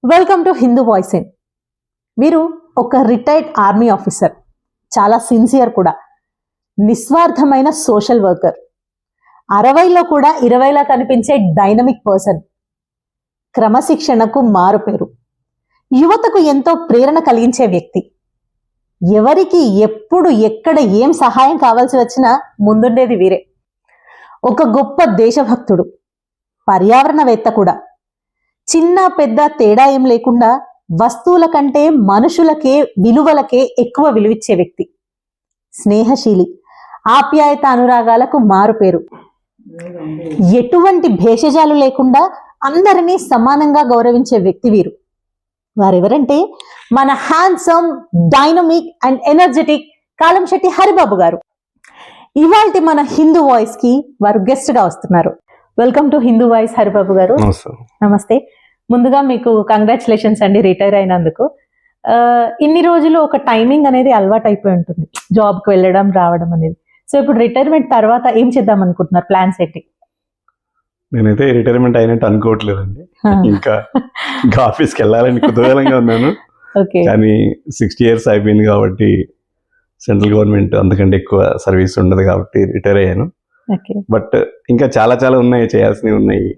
Welcome to Hindu voice in. వీరు ఒక retired army officer, చాలా సిన్సియర్ కూడా, నిస్వార్థమైన సోషల్ వర్కర్, 60లో కూడా 20లా కనిపించే డైనమిక్ పర్సన్, క్రమశిక్షణకు మారుపేరు, యువతకు ఎంతో ప్రేరణ కలిగించే వ్యక్తి, ఎవరికి ఎప్పుడు ఎక్కడ ఏం సహాయం కావాల్సి వచ్చినా ముందుండేది వీరే. ఒక గొప్ప దేశభక్తుడు, పర్యావరణవేత్త కూడా. చిన్న పెద్ద తేడా ఏం లేకుండా వస్తువుల కంటే మనుషులకే, విలువలకే ఎక్కువ విలువిచ్చే వ్యక్తి. స్నేహశీలి, ఆప్యాయత అనురాగాలకు మారుపేరు. ఎటువంటి భేషజాలు లేకుండా అందరినీ సమానంగా గౌరవించే వ్యక్తి వీరు. వారెవరంటే మన handsome, dynamic and energetic Kalamsetti Haribabu గారు. ఇవాల్టి మన హిందూ వాయిస్ కి వారు గెస్ట్ గా వస్తున్నారు. Welcome to Hindu voice Haribabu గారు. నమస్తే. ముందుగా మీకు కంగ్రాచులేషన్స్ అండి రిటైర్ అయినందుకు. ఇన్ని రోజులు ఒక టైమింగ్ అనేది అలవాటు అయిపోయి ఉంటుంది, జాబ్కి వెళ్ళడం రావడం అనేది. సో ఇప్పుడు రిటైర్మెంట్ తర్వాత ఏం చేద్దాం అనుకుంటున్నారు, ప్లాన్స్ ఏంటి? నేనైతే రిటైర్మెంట్ అయినట్టు అనుకోవట్లేదండి. ఇంకా ఆఫీస్కి వెళ్ళాలని కుతూహలంగా ఉన్నాను. కానీ 60 years అయిపోయింది కాబట్టి సెంట్రల్ గవర్నమెంట్ అంతకంటే ఎక్కువ సర్వీస్ ఉండదు కాబట్టి రిటైర్ అయ్యాను. బట్ ఇంకా చాలా చాలా ఉన్నాయి, చేయాల్సినవి ఉన్నాయి.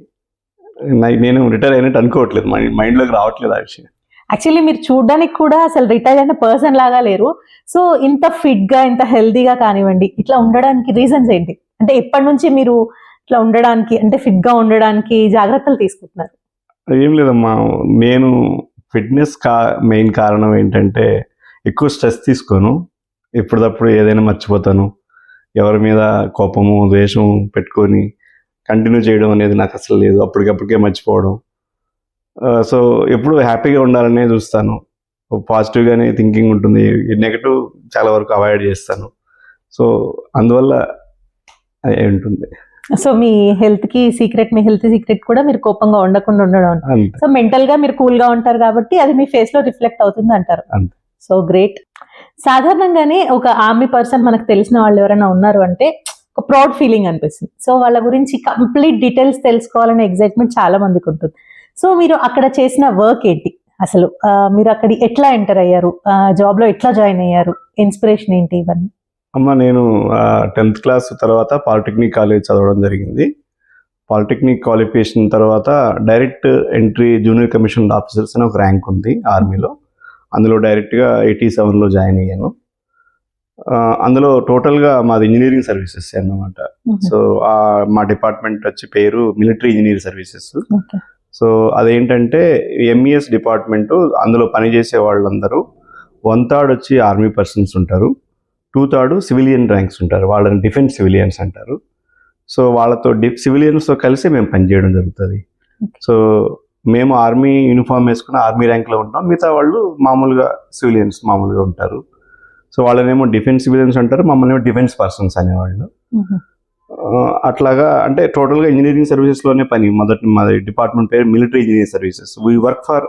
నేను రిటైర్ అయినట్టు అనుకోవట్లేదు, మైండ్లోకి రావట్లేదు ఆ విషయం. యాక్చువల్లీ మీరు చూడడానికి కూడా అసలు రిటైర్ అయిన పర్సన్ లాగా లేరు. సో ఇంత ఫిట్ గా, ఇంత హెల్తీగా కానివ్వండి, ఇట్లా ఉండడానికి రీజన్స్ ఏంటి? అంటే ఎప్పటి నుంచి మీరు ఇట్లా ఉండడానికి, అంటే ఫిట్ గా ఉండడానికి జాగ్రత్తలు తీసుకుంటున్నారు? ఏం లేదమ్మా, నేను ఫిట్నెస్ మెయిన్ కారణం ఏంటంటే ఎక్కువ స్ట్రెస్ తీసుకోను, ఎప్పటికప్పుడు ఏదైనా మర్చిపోతాను, ఎవరి మీద కోపము ద్వేషం పెట్టుకొని కంటిన్యూ చేయడం అనేది నాకు అసలు లేదు, అప్పటికప్పటికే మర్చిపోవడం. సో ఎప్పుడు హ్యాపీగా ఉండాలనే చూస్తాను, పాజిటివ్గానే థింకింగ్ ఉంటుంది, నెగటివ్ చాలా వరకు అవాయిడ్ చేస్తాను. సో అందువల్ల ఉంటుంది. సో మీ హెల్త్ కి సీక్రెట్, మీ హెల్త్ సీక్రెట్ కూడా మీరు కోపంగా ఉండకుండా ఉండడం. సో మెంటల్ గా మీరు కూల్ గా ఉంటారు కాబట్టి అది మీ ఫేస్ లో రిఫ్లెక్ట్ అవుతుంది అంటారు. So great. సాధారణంగానే ఒక ఆర్మీ పర్సన్, మనకు తెలిసిన వాళ్ళు ఎవరైనా ఉన్నారు అంటే ఒక ప్రౌడ్ ఫీలింగ్ అనిపిస్తుంది. సో వాళ్ళ గురించి కంప్లీట్ డీటెయిల్స్ తెలుసుకోవాలనే ఎగ్జైట్మెంట్ చాలా మందికి ఉంటుంది. సో మీరు అక్కడ చేసిన వర్క్ ఏంటి అసలు, మీరు అక్కడ ఎట్లా ఎంటర్ అయ్యారు, జాబ్ లో ఎట్లా జాయిన్ అయ్యారు, ఇన్స్పిరేషన్ ఏంటి, ఇవన్నీ? అమ్మ, నేను 10th class తర్వాత పాలిటెక్నిక్ కాలేజ్ చదవడం జరిగింది. పాలిటెక్నిక్ క్వాలిఫికేషన్ తర్వాత direct entry junior commission officers అని ఒక ర్యాంక్ ఉంది ఆర్మీలో. అందులో డైరెక్ట్గా 87లో జాయిన్ అయ్యాను. అందులో టోటల్గా మాది ఇంజనీరింగ్ సర్వీసెస్ అన్నమాట. సో మా డిపార్ట్మెంట్ వచ్చి పేరు మిలిటరీ ఇంజనీర్ సర్వీసెస్. సో అదేంటంటే MES డిపార్ట్మెంటు, అందులో పనిచేసే వాళ్ళందరూ 1/3 వచ్చి ఆర్మీ పర్సన్స్ ఉంటారు, 2/3 సివిలియన్ ర్యాంక్స్ ఉంటారు, వాళ్ళని డిఫెన్స్ సివిలియన్స్ అంటారు. సో వాళ్ళతో సివిలియన్స్తో కలిసి మేము పనిచేయడం జరుగుతుంది. సో మేము ఆర్మీ యూనిఫామ్ వేసుకుని ఆర్మీ ర్యాంక్లో ఉంటాం, మిగతా వాళ్ళు మామూలుగా సివిలియన్స్ మామూలుగా ఉంటారు. సో వాళ్ళనేమో డిఫెన్స్ సివిలియన్స్ అంటారు, మమ్మల్ని ఏమో డిఫెన్స్ పర్సన్స్ అనేవాళ్ళు. అట్లాగా అంటే టోటల్గా ఇంజనీరింగ్ సర్వీసెస్లోనే పని. మాది డిపార్ట్మెంట్ పేరు military engineering services. We work for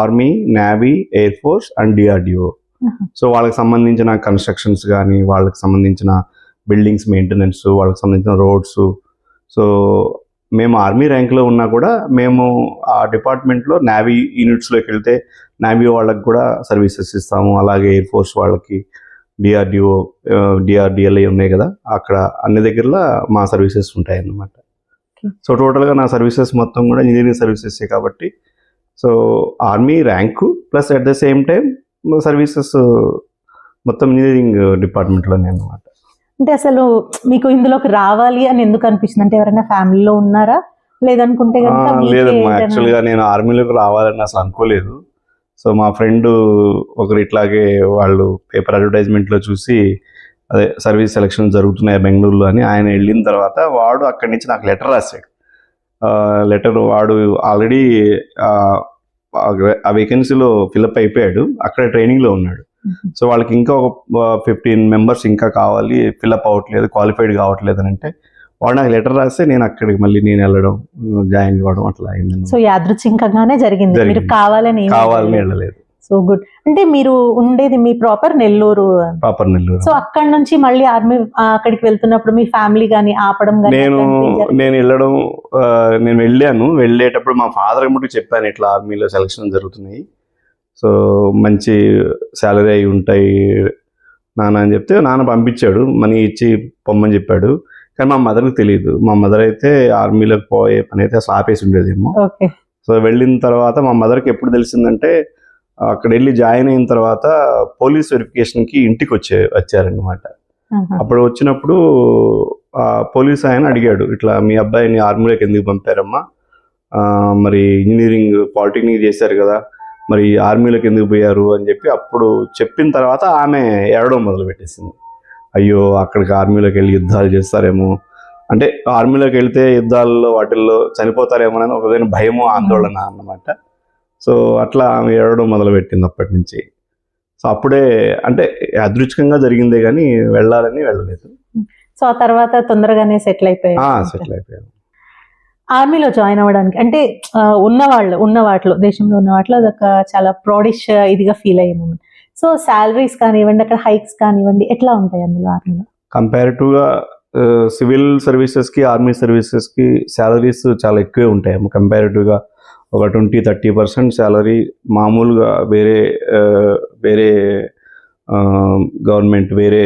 army, navy, air force and DRDO. So వాళ్ళకి సంబంధించిన కన్స్ట్రక్షన్స్ కానీ, వాళ్ళకి సంబంధించిన బిల్డింగ్స్ మెయింటెనెన్స్, వాళ్ళకి సంబంధించిన రోడ్స్. సో మేము ఆర్మీ ర్యాంక్లో ఉన్నా కూడా మేము ఆ డిపార్ట్మెంట్లో నేవీ యూనిట్స్లోకి వెళ్తే నేవీ వాళ్ళకి కూడా సర్వీసెస్ ఇస్తాము, అలాగే ఎయిర్ ఫోర్స్ వాళ్ళకి, DRDO, DRDLA ఉన్నాయి కదా, అక్కడ అన్ని దగ్గరలో మా సర్వీసెస్ ఉంటాయి అన్నమాట. సో టోటల్గా నా సర్వీసెస్ మొత్తం కూడా ఇంజనీరింగ్ సర్వీసెస్ కాబట్టి so army rank plus at the same time services మొత్తం ఇంజనీరింగ్ డిపార్ట్మెంట్లోనే అన్నమాట. అంటే అసలు మీకు ఇందులోకి రావాలి అని ఎందుకు అనిపిస్తుంది? అంటే ఎవరైనా ఫ్యామిలీలో ఉన్నారా, లేదనుకుంటే? లేదమ్మా, యాక్చువల్గా నేను ఆర్మీలోకి రావాలని అసలు అనుకోలేదు. సో మా ఫ్రెండ్ ఒకరు ఇట్లాగే వాళ్ళు పేపర్ అడ్వర్టైజ్మెంట్లో చూసి అదే సర్వీస్ సెలక్షన్ జరుగుతున్నాయి బెంగళూరులో అని, ఆయన వెళ్ళిన తర్వాత వాడు అక్కడి నుంచి నాకు లెటర్ రాశాడు. లెటర్ వాడు ఆల్రెడీ ఆ వేకెన్సీలో ఫిల్అప్ అయిపోయాడు, అక్కడ ట్రైనింగ్లో ఉన్నాడు. సో వాళ్ళకి ఇంకా ఒక 15 members ఇంకా కావాలి, ఫిల్అప్ అవ్వట్లేదు, క్వాలిఫైడ్ కావట్లేదు అని అంటే వాడు నాకు లెటర్ రాస్తే నేను అక్కడికి మళ్ళీ నేను వెళ్ళడం, జాయిన్ అవ్వడం అట్లా అయింది. సో యాదృచ్ఛికంగానే జరిగింది, మీరు కావాలని వెళ్ళలేదు. So good. అంటే మీరు ఉండేది మీ proper Nellore, proper Nellore. So అక్కడ నుంచి మళ్ళీ ఆర్మీ అక్కడికి వెళ్తున్నప్పుడు మీ ఫ్యామిలీ గానీ ఆపడం గానీ నేను వెళ్ళడం నేను వెళ్ళేటప్పుడు మా ఫాదర్ మటుకు చెప్పాను, ఇట్లా ఆర్మీలో సెలక్షన్ జరుగుతున్నాయి, సో మంచి శాలరీ అయి ఉంటాయి నాన్న అని చెప్తే నాన్న పంపించాడు, మనీ ఇచ్చి పొమ్మని చెప్పాడు. కానీ మా మదర్కి తెలియదు. మా మదర్ అయితే ఆర్మీలోకి పోయే పని అయితే అసలు ఆపేసి ఉండేదేమో. సో వెళ్ళిన తర్వాత మా మదర్కి ఎప్పుడు తెలిసిందంటే, అక్కడ వెళ్ళి జాయిన్ అయిన తర్వాత పోలీస్ వెరిఫికేషన్కి ఇంటికి వచ్చారనమాట. అప్పుడు వచ్చినప్పుడు పోలీస్ ఆయన అడిగాడు, ఇట్లా మీ అబ్బాయిని ఆర్మీలోకి ఎందుకు పంపారమ్మా, మరి ఇంజనీరింగ్ పాలిటెక్నిక్ చేశారు కదా, మరి ఆర్మీలోకి ఎందుకు పోయారు అని చెప్పి అప్పుడు చెప్పిన తర్వాత ఆమె ఏడవడం మొదలు పెట్టేసింది. అయ్యో అక్కడికి ఆర్మీలోకి వెళ్ళి యుద్ధాలు చేస్తారేమో, అంటే ఆర్మీలోకి వెళ్తే యుద్ధాల్లో వాటిల్లో చనిపోతారేమో అని ఒక భయమో ఆందోళన అన్నమాట. సో అట్లా ఆమె ఏడవడం మొదలుపెట్టింది అప్పటి నుంచి. సో అప్పుడే అంటే అదృష్టంగా జరిగిందే కానీ వెళ్ళలేదు. సో ఆ తర్వాత తొందరగానే సెటిల్ అయిపోయాను. ఆర్మీలో జాయిన్ అవ్వడానికి అంటే ఉన్న వాటిలో దేశంలో ఉన్న వాటిలో అదొక చాలా ప్రౌడిష్ ఇదిగా ఫీల్ అయ్యే మూమెంట్. సో శాలరీస్ కానివ్వండి, అక్కడ హైక్స్ కానివ్వండి, ఎట్లా ఉంటాయి అందులో ఆర్మీలో? కంపారిటివ్గా సివిల్ సర్వీసెస్కి ఆర్మీ సర్వీసెస్కి శాలరీస్ చాలా ఎక్కువే ఉంటాయి. కంపారిటివ్గా ఒక 20-30% శాలరీ మామూలుగా వేరే గవర్నమెంట్ వేరే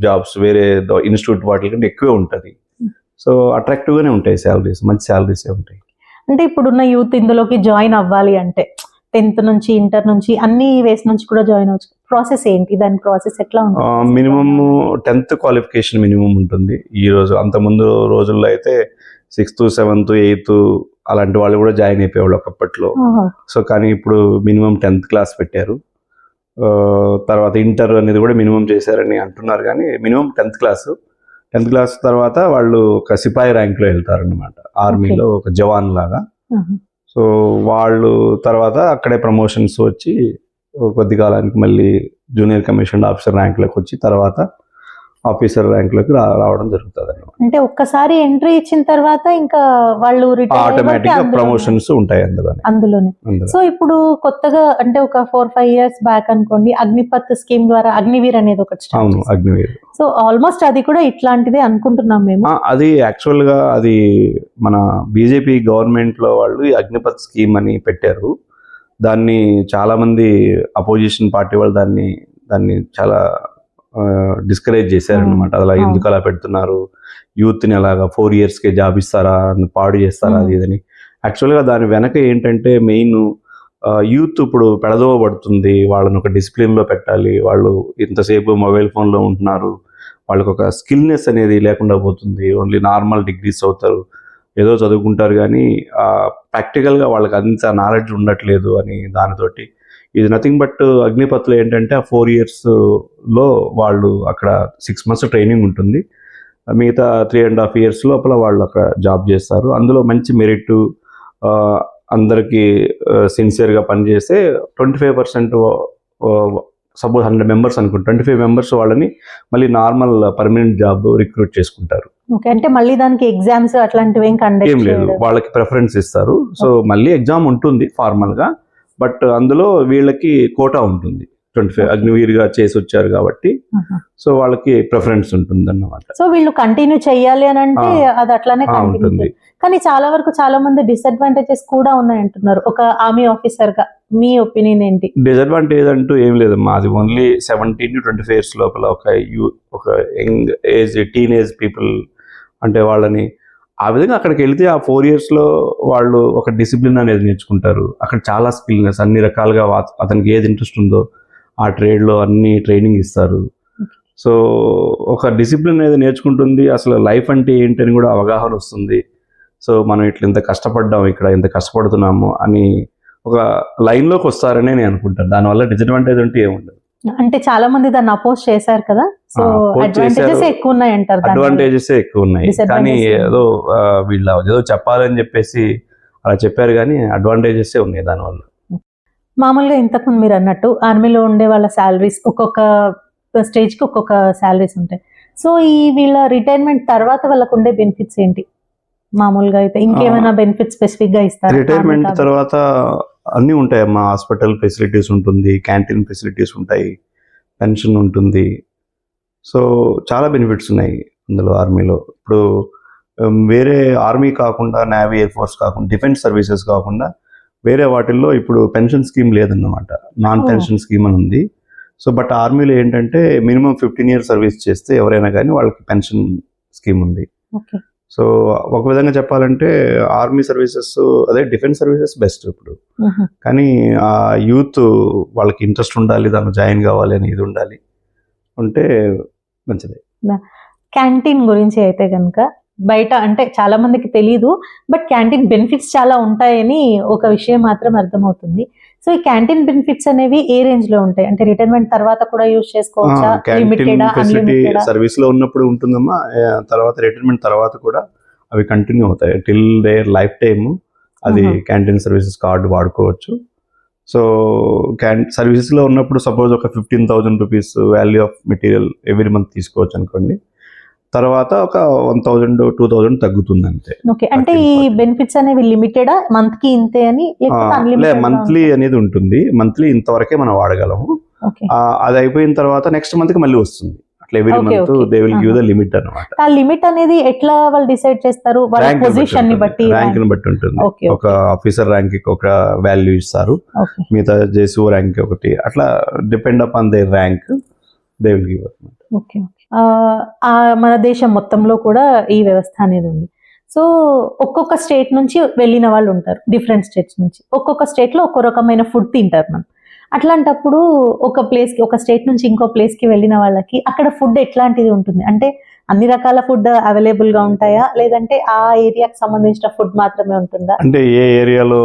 జాబ్స్ వేరే ఇన్స్టిట్యూట్ వాటి కంటే ఎక్కువే ఉంటుంది. సో అట్రాక్టివ్గానే ఉంటాయి శాలరీస్, మంచి శాలరీసే ఉంటాయి. అంటే ఇప్పుడున్న యూత్ ఇందులోకి జాయిన్ అవ్వాలి అంటే 10th నుంచి ఇంటర్ నుంచి అన్ని వేస్ నుంచి కూడా జాయిన్ అవ్వచ్చు. ప్రాసెస్ ఏంటి, దాని ప్రాసెస్ ఎట్లా ఉంటుంది? మినిమమ్ 10th క్వాలిఫికేషన్ మినిమం ఉంటుంది. ఈ రోజు అంతకుముందు రోజుల్లో అయితే 6th, 7th, 8th అలాంటి వాళ్ళు కూడా జాయిన్ అయిపోయేవాళ్ళు ఒకప్పట్లో. సో కానీ ఇప్పుడు మినిమం 10th క్లాస్ పెట్టారు. తర్వాత ఇంటర్ అనేది కూడా మినిమం చేశారని అంటున్నారు, కానీ మినిమం 10th క్లాస్ తర్వాత వాళ్ళు ఒక సిపాయి ర్యాంక్లో వెళ్తారనమాట, ఆర్మీలో ఒక జవాన్ లాగా. సో వాళ్ళు తర్వాత అక్కడే ప్రమోషన్స్ వచ్చి కొద్ది కాలానికి మళ్ళీ జూనియర్ కమిషన్ ఆఫీసర్ ర్యాంక్లోకి వచ్చి తర్వాత ఆఫీసర్ ర్యాంక్లోకి రావడం జరుగుతుంది అన్నమాట. అంటే ఒక్కసారి ఎంట్రీ ఇచ్చిన తర్వాత ఇంకా వాళ్ళు ఆటోమేటిక్గా ప్రమోషన్స్ ఉంటాయి అందులోనే. సో ఇప్పుడు కొత్తగా అంటే ఒక 4-5 years బ్యాక్ అనుకోండి, అగ్నిపత్ స్కీమ్ ద్వారా అగ్నివీర్ అనేది ఒకటి. అవును, అగ్నివీర్. సో ఆల్మోస్ట్ అది కూడా ఇట్లాంటిదే అనుకుంటున్నాం మేము. అది యాక్చువల్గా అది మన బీజేపీ గవర్నమెంట్ లో వాళ్ళు ఈ అగ్నిపత్ స్కీమ్ అని పెట్టారు. దాన్ని చాలా మంది అపోజిషన్ పార్టీ వాళ్ళు దాన్ని చాలా డిస్కరేజ్ చేశారనమాట. అలా ఎందుకు అలా పెడుతున్నారు, యూత్ని అలాగా 4 yearsకే జాబ్ ఇస్తారా, పాడు చేస్తారా, అది ఇదని. యాక్చువల్గా దాని వెనక ఏంటంటే మెయిన్ యూత్ ఇప్పుడు పెడదోవబడుతుంది, వాళ్ళని ఒక డిసిప్లిన్లో పెట్టాలి. వాళ్ళు ఇంతసేపు మొబైల్ ఫోన్లో ఉంటున్నారు, వాళ్ళకి ఒక స్కిల్నెస్ అనేది లేకుండా పోతుంది. ఓన్లీ నార్మల్ డిగ్రీస్ అవుతారు, ఏదో చదువుకుంటారు, కానీ ప్రాక్టికల్గా వాళ్ళకి అంత నాలెడ్జ్ ఉండట్లేదు అని దానితోటి ఇది నథింగ్ బట్ అగ్నిపత్లో ఏంటంటే ఆ 4 yearsలో వాళ్ళు అక్కడ 6 months ట్రైనింగ్ ఉంటుంది, మిగతా 3.5 years లోపల వాళ్ళు అక్కడ జాబ్ చేస్తారు. అందులో మంచి మెరిట్, అందరికీ సిన్సియర్గా పనిచేస్తే 25% సపోజ్ 100 members అనుకుంటే 25 members వాళ్ళని మళ్ళీ నార్మల్ పర్మనెంట్ జాబ్ రిక్రూట్ చేసుకుంటారు. అంటే మళ్ళీ దానికి ఎగ్జామ్స్ అట్లాంటివి ఏం లేదు, వాళ్ళకి ప్రిఫరెన్స్ ఇస్తారు. సో మళ్ళీ ఎగ్జామ్ ఉంటుంది ఫార్మల్గా, బట్ అందులో వీళ్ళకి కోటా ఉంటుంది. 25 అగ్నివీర్గా చేసి వచ్చారు కాబట్టి సో వాళ్ళకి ప్రిఫరెన్స్ ఉంటుంది అన్నమాట. సో వీళ్ళు కంటిన్యూ చేయాలి అని అంటే అది అట్లానే ఉంటుంది. కానీ చాలా వరకు చాలా మంది డిసడ్వాంటేజెస్ కూడా ఉన్నాయంటున్నారు ఒక ఆర్మీ ఆఫీసర్ గా. మీ ఒపీనియన్ ఏంటి? డిసడ్వాంటేజ్ అంటూ ఏం లేదమ్మా, అది ఓన్లీ 17 to 25 years లోపల ఒక యంగ్ ఏజ్ టీనేజ్ పీపుల్ అంటే వాళ్ళని ఆ విధంగా అక్కడికి వెళితే ఆ 4 yearsలో వాళ్ళు ఒక డిసిప్లిన్ అనేది నేర్చుకుంటారు. అక్కడ చాలా స్కిల్నెస్ అన్ని రకాలుగా అతనికి ఏది ఇంట్రెస్ట్ ఉందో ఆ ట్రేడ్లో అన్ని ట్రైనింగ్ ఇస్తారు. సో ఒక డిసిప్లిన్ అనేది నేర్చుకుంటుంది, అసలు లైఫ్ అంటే ఏంటని కూడా అవగాహన వస్తుంది. సో మనం ఇట్లా ఇంత కష్టపడ్డాము, ఇక్కడ ఇంత కష్టపడుతున్నాము అని ఒక లైన్లోకి వస్తారని నేను అనుకుంటాను. దానివల్ల డిసడ్వాంటేజ్ అంటే ఏముండదు. అంటే చాలా మంది దాన్ని అపోజ్ చేశారు కదా, సో అడ్వాంటేజెస్ ఎక్కువ ఉన్నాయి అంటారు. అడ్వాంటేజెస్ ఎక్కువ ఉన్నాయి, కానీ వీళ్ళు ఏదో చెప్పాలని చెప్పేసి అలా చెప్పారు, కానీ అడ్వాంటేజెస్ ఉన్నాయి దానివల్ల. మామూలుగా ఇంతకుముందు మీరు అన్నట్టు ఆర్మీలో ఉండే వాళ్ళ శాలరీస్ ఒక్కొక్క స్టేజ్కి ఒక్కొక్క శాలరీస్ ఉంటాయి. సో ఈ వీళ్ళ రిటైర్మెంట్ తర్వాత వాళ్ళకు ఉండే బెనిఫిట్స్ ఏంటి? మామూలుగా అయితే ఇంకేమైనా బెనిఫిట్స్ స్పెసిఫిక్ గా ఇస్తారు? రిటైర్మెంట్ తర్వాత అన్నీ ఉంటాయమ్మా. హాస్పిటల్ ఫెసిలిటీస్ ఉంటుంది, క్యాంటీన్ ఫెసిలిటీస్ ఉంటాయి, పెన్షన్ ఉంటుంది. సో చాలా బెనిఫిట్స్ ఉన్నాయి అందులో ఆర్మీలో. ఇప్పుడు వేరే ఆర్మీ కాకుండా, నేవీ, ఎయిర్ ఫోర్స్ కాకుండా, డిఫెన్స్ సర్వీసెస్ కాకుండా వేరే వాటిల్లో ఇప్పుడు పెన్షన్ స్కీమ్ లేదన్నమాట. నాన్ పెన్షన్ స్కీమ్ అని ఉంది. సో బట్ ఆర్మీలో ఏంటంటే మినిమం 15 years సర్వీస్ చేస్తే ఎవరైనా కానీ వాళ్ళకి పెన్షన్ స్కీమ్ ఉంది. సో ఒక విధంగా చెప్పాలంటే ఆర్మీ సర్వీసెస్, అదే డిఫెన్స్ సర్వీసెస్ బెస్ట్ ఇప్పుడు. కానీ ఆ యూత్ వాళ్ళకి ఇంట్రెస్ట్ ఉండాలి, దాన్ని జాయిన్ కావాలి అని ఇది ఉండాలి, ఉంటే మంచిది. క్యాంటీన్ గురించి అయితే కనుక బయట అంటే చాలా మందికి తెలియదు, బట్ క్యాంటీన్ బెనిఫిట్స్ చాలా ఉంటాయని ఒక విషయం మాత్రం అర్థమవుతుంది. సో ఈ క్యాంటీన్ బెనిఫిట్స్ అనేవి ఏ రేంజ్ లో ఉంటాయి? అంటే రిటైర్మెంట్ తర్వాత కూడా యూజ్ చేసుకోవచ్చా? లిమిటెడా, అన్లిమిటెడా? సర్వీస్ లో ఉన్నప్పుడు ఉంటుందమ్మా, తర్వాత రిటైర్మెంట్ తర్వాత కూడా అవి కంటిన్యూ అవుతాయి టిల్ దేర్ లైఫ్ టైమ్. అది క్యాంటీన్ సర్వీసెస్ కార్డు వాడుకోవచ్చు. సో సర్వీసెస్ లో ఉన్నప్పుడు సపోజ్ ఒక 15,000 rupees value of material every month తీసుకోవచ్చు అనుకోండి. తర్వాత ఒక 1,000 to 2,000 తగ్గుతుంది అంతే. ఓకే, అంటే ఈ బెనిఫిట్స్ అనేవి లిమిటెడా, మంత్ కి ఇంతే అని? మంత్లీ అనేది ఉంటుంది. మంత్లీ ఇంతవరకే మనం వాడగలము. అది అయిపోయిన తర్వాత నెక్స్ట్ మంత్ కి మళ్ళీ వస్తుంది. అట్లా every month they will give the limit అన్నమాట. ఆ లిమిట్ అనేది ఎట్లా వాళ్ళు డిసైడ్ చేస్తారు? వాళ్ళ పొజిషన్ ని బట్టి, ర్యాంక్ ని బట్టి ఉంటుంది. ఒక ఆఫీసర్ ర్యాంక్ కి ఒక వాల్యూ ఇస్తారు, మిగతా జేసీ ర్యాంక్ ఒకటి, అట్లా depend upon there rank they will give. Okay, మన దేశం మొత్తంలో కూడా ఈ వ్యవస్థ అనేది ఉంది. సో ఒక్కొక్క స్టేట్ నుంచి వెళ్ళిన వాళ్ళు ఉంటారు, డిఫరెంట్ స్టేట్స్ నుంచి. ఒక్కొక్క స్టేట్ లో ఒక్కో రకమైన ఫుడ్ తింటారు మనం. అట్లాంటప్పుడు ఒక ప్లేస్ కి, ఒక స్టేట్ నుంచి ఇంకో ప్లేస్ కి వెళ్ళిన వాళ్ళకి అక్కడ ఫుడ్ ఎట్లాంటిది ఉంటుంది? అంటే అన్ని రకాల ఫుడ్ అవైలబుల్ గా ఉంటాయా, లేదంటే ఆ ఏరియాకి సంబంధించిన ఫుడ్ మాత్రమే ఉంటుందా? అంటే ఏ ఏరియాలో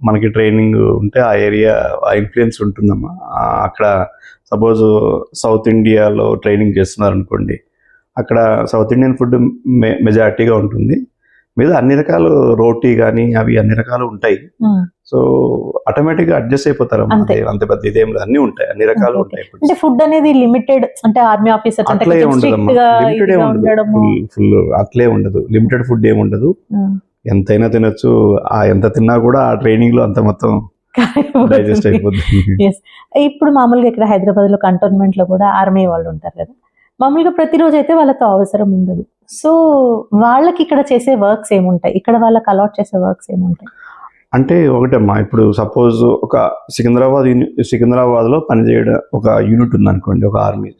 మనకి ట్రైనింగ్ ఉంటే ఆ ఏరియా ఇన్ఫ్లుయెన్స్ ఉంటుందమ్మా. అక్కడ సపోజ్ సౌత్ ఇండియాలో ట్రైనింగ్ చేస్తున్నారు అనుకోండి, అక్కడ సౌత్ ఇండియన్ ఫుడ్ మెజారిటీగా ఉంటుంది. మీద అన్ని రకాలు రోటీ కానీ అవి అన్ని రకాలు ఉంటాయి. సో ఆటోమేటిక్ గా అడ్జస్ట్ అయిపోతారు. అంత పెద్ద ఇదేం అన్ని ఉంటాయి, అన్ని రకాలు ఉంటాయి. అంటే ఫుడ్ అనేది లిమిటెడ్, అంటే ఆర్మీ ఆఫీసర్ అట్లే ఉండదు, ఫుల్ అట్లే ఉండదు. లిమిటెడ్ ఫుడ్ ఏమి ఉండదు, ఎంతైనా తినొచ్చు. ఎంత తిన్నా కూడా ఆ ట్రైనింగ్ లో అంత మొత్తం డైజెస్ట్ అయిపోతుంది. ఇప్పుడు మామూలుగా ఇక్కడ హైదరాబాద్ లో కంటోన్మెంట్ లో కూడా ఆర్మీ వాళ్ళు ఉంటారు కదా, మామూలుగా ప్రతిరోజు అయితే వాళ్ళతో అవసరం ఉండదు. సో వాళ్ళకి ఇక్కడ చేసే వర్క్స్ ఏముంటాయి, ఇక్కడ వాళ్ళకి అలాట్ చేసే వర్క్స్ ఏముంటాయి? అంటే ఒకటమ్మా, ఇప్పుడు సపోజ్ ఒక సికింద్రాబాద్ లో పనిచేయడం ఒక యూనిట్ ఉంది అనుకోండి, ఒక ఆర్మీ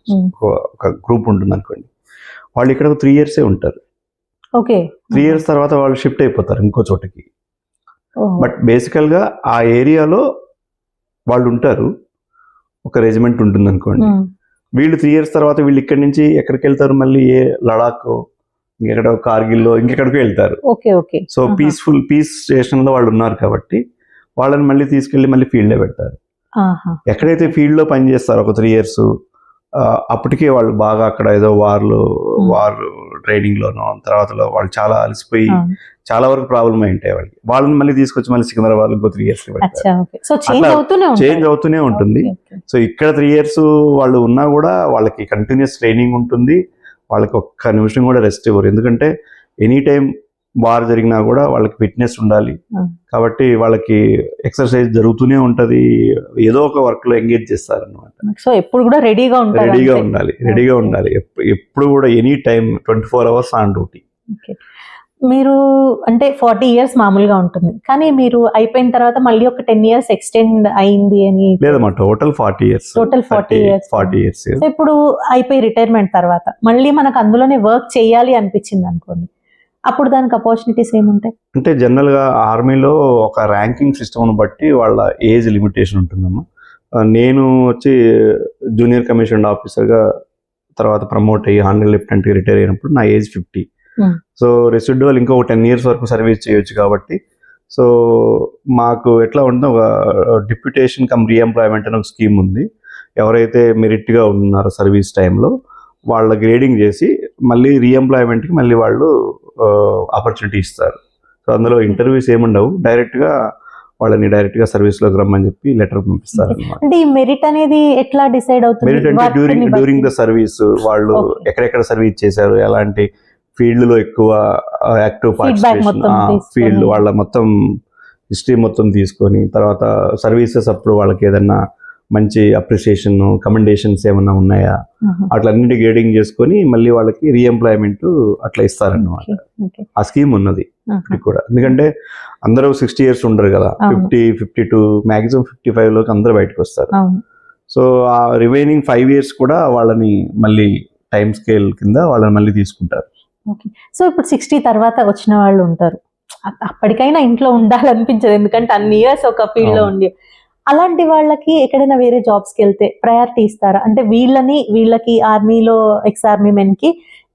ఒక గ్రూప్ ఉంటుంది అనుకోండి, వాళ్ళు ఇక్కడ 3 years ఉంటారు. ఓకే, 3 years తర్వాత వాళ్ళు షిఫ్ట్ అయిపోతారు ఇంకో చోటకి. బట్ బేసికల్ గా ఆ ఏరియాలో వాళ్ళు ఉంటారు, ఒక రెజిమెంట్ ఉంటుంది అనుకోండి. వీళ్ళు 3 years తర్వాత వీళ్ళు ఇక్కడి నుంచి ఎక్కడికి వెళ్తారు, మళ్ళీ ఏ లడాక్, ఇంకెక్కడ కార్గిల్లో, ఇంకెక్కడికి వెళ్తారు. సో పీస్ స్టేషన్ లో వాళ్ళు ఉన్నారు కాబట్టి వాళ్ళని మళ్ళీ తీసుకెళ్లి మళ్ళీ ఫీల్డ్ లో పెడతారు. ఎక్కడైతే ఫీల్డ్ లో పని చేస్తారో ఒక 3 years, అప్పటికే వాళ్ళు బాగా అక్కడ ఏదో వార్ ట్రైనింగ్ లోనో తర్వాత వాళ్ళు చాలా అలసిపోయి చాలా వరకు ప్రాబ్లం అయి ఉంటాయి వాళ్ళకి. వాళ్ళని మళ్ళీ తీసుకొచ్చి మళ్ళీ సికింద్రాబాద్ ఇంకో 3 years చేంజ్ అవుతూనే ఉంటుంది. సో ఇక్కడ 3 years వాళ్ళు ఉన్నా కూడా వాళ్ళకి కంటిన్యూస్ ట్రైనింగ్ ఉంటుంది. వాళ్ళకి ఒక్క నిమిషం కూడా రెస్ట్ ఇవ్వరు, ఎందుకంటే ఎనీ టైం వార్ జరిగినా కూడా వాళ్ళకి ఫిట్నెస్ ఉండాలి. కాబట్టి వాళ్ళకి ఎక్సర్సైజ్ జరుగుతూనే ఉంటది, ఏదో ఒక వర్క్ లో ఎంగేజ్ చేస్తారు అన్నమాట. సో ఎప్పుడు కూడా రెడీగా ఉండాలి. ఎప్పుడు కూడా any time 24 hours on duty. మీరు అంటే 40 years మామూలుగా ఉంటుంది, కానీ మీరు అయిపోయిన తర్వాత మళ్ళీ ఒక 10 years ఎక్స్టెండ్ అయింది అని? లేదమ్మా, టోటల్ 40 years. సో ఇప్పుడు అయిపోయి రిటైర్మెంట్ తర్వాత మళ్ళీ మనకు అందులోనే వర్క్ చేయాలి అనిపించింది అనుకోండి, అప్పుడు దానికి ఆపర్చునిటీస్ ఏముంటాయి? అంటే జనరల్ గా ఆర్మీలో ఒక ర్యాంకింగ్ సిస్టమ్ బట్టి వాళ్ళ ఏజ్ లిమిటేషన్ ఉంటుందమ్మా. నేను వచ్చి జూనియర్ కమిషన్డ్ ఆఫీసర్గా తర్వాత ప్రమోట్ అయ్యి హానరబుల్ లెఫ్టినెంట్ రిటైర్ అయినప్పుడు నా ఏజ్ 50. సో రెసిడ్యువల్ ఇంకో 10 years వరకు సర్వీస్ చేయొచ్చు కాబట్టి, సో మాకు ఎట్లా ఉంటుంది, ఒక డిప్యూటేషన్ కమ్ రీఎంప్లాయ్మెంట్ అనే ఒక స్కీమ్ ఉంది. ఎవరైతే మెరిట్గా ఉన్నారో సర్వీస్ టైంలో వాళ్ళ గ్రేడింగ్ చేసి మళ్ళీ రీఎంప్లాయ్మెంట్కి మళ్ళీ వాళ్ళు ఆపర్చునిటీ ఇస్తారు. సో అందులో ఇంటర్వ్యూస్ ఏముండవు, డైరెక్ట్గా వాళ్ళని డైరెక్ట్గా సర్వీస్లోకి రమ్మని చెప్పి లెటర్ పంపిస్తారు అన్నమాట. అంటే ఈ మెరిట్ అనేది ఎట్లా డిసైడ్ అవుతుంది? మెరిట్ అంటే డ్యూరింగ్ ద సర్వీస్ వాళ్ళు ఎక్కడెక్కడ సర్వీస్ చేశారు, ఎలాంటి ఫీల్డ్ లో ఎక్కువ యాక్టివ్ పార్టిసిపేషన్, ఫీల్డ్ వాళ్ళ మొత్తం హిస్టరీ మొత్తం తీసుకొని తర్వాత సర్వీసెస్ అప్పుడు వాళ్ళకి ఏదన్నా మంచి అప్రిసియేషన్ కమెండేషన్స్ ఏమన్నా ఉన్నాయా అట్లన్నిటి గ్రేడింగ్ చేసుకొని మళ్ళీ వాళ్ళకి రీఎంప్లాయ్మెంట్ అట్లా ఇస్తారన్నమాట. ఆ స్కీమ్ ఉన్నది కూడా. ఎందుకంటే అందరూ 60 years ఉండరు కదా, 50, 52 మ్యాక్సిమం 55 లోకి అందరూ బయటకు వస్తారు. సో ఆ రిమైనింగ్ 5 years కూడా వాళ్ళని మళ్ళీ టైం స్కేల్ కింద వాళ్ళని మళ్ళీ తీసుకుంటారు. సో ఇప్పుడు 60 తర్వాత వచ్చిన వాళ్ళు ఉంటారు, అప్పటికైనా ఇంట్లో ఉండాలనిపించదు ఎందుకంటే అన్ని ఇయర్స్ ఒక ఫీల్డ్ లో ఉండి, అలాంటి వాళ్ళకి ఎక్కడైనా వేరే జాబ్స్కి వెళ్తే ప్రయారిటీ ఇస్తారా? అంటే వీళ్ళకి ఆర్మీలో ఎక్స్ ఆర్మీ మెన్ కి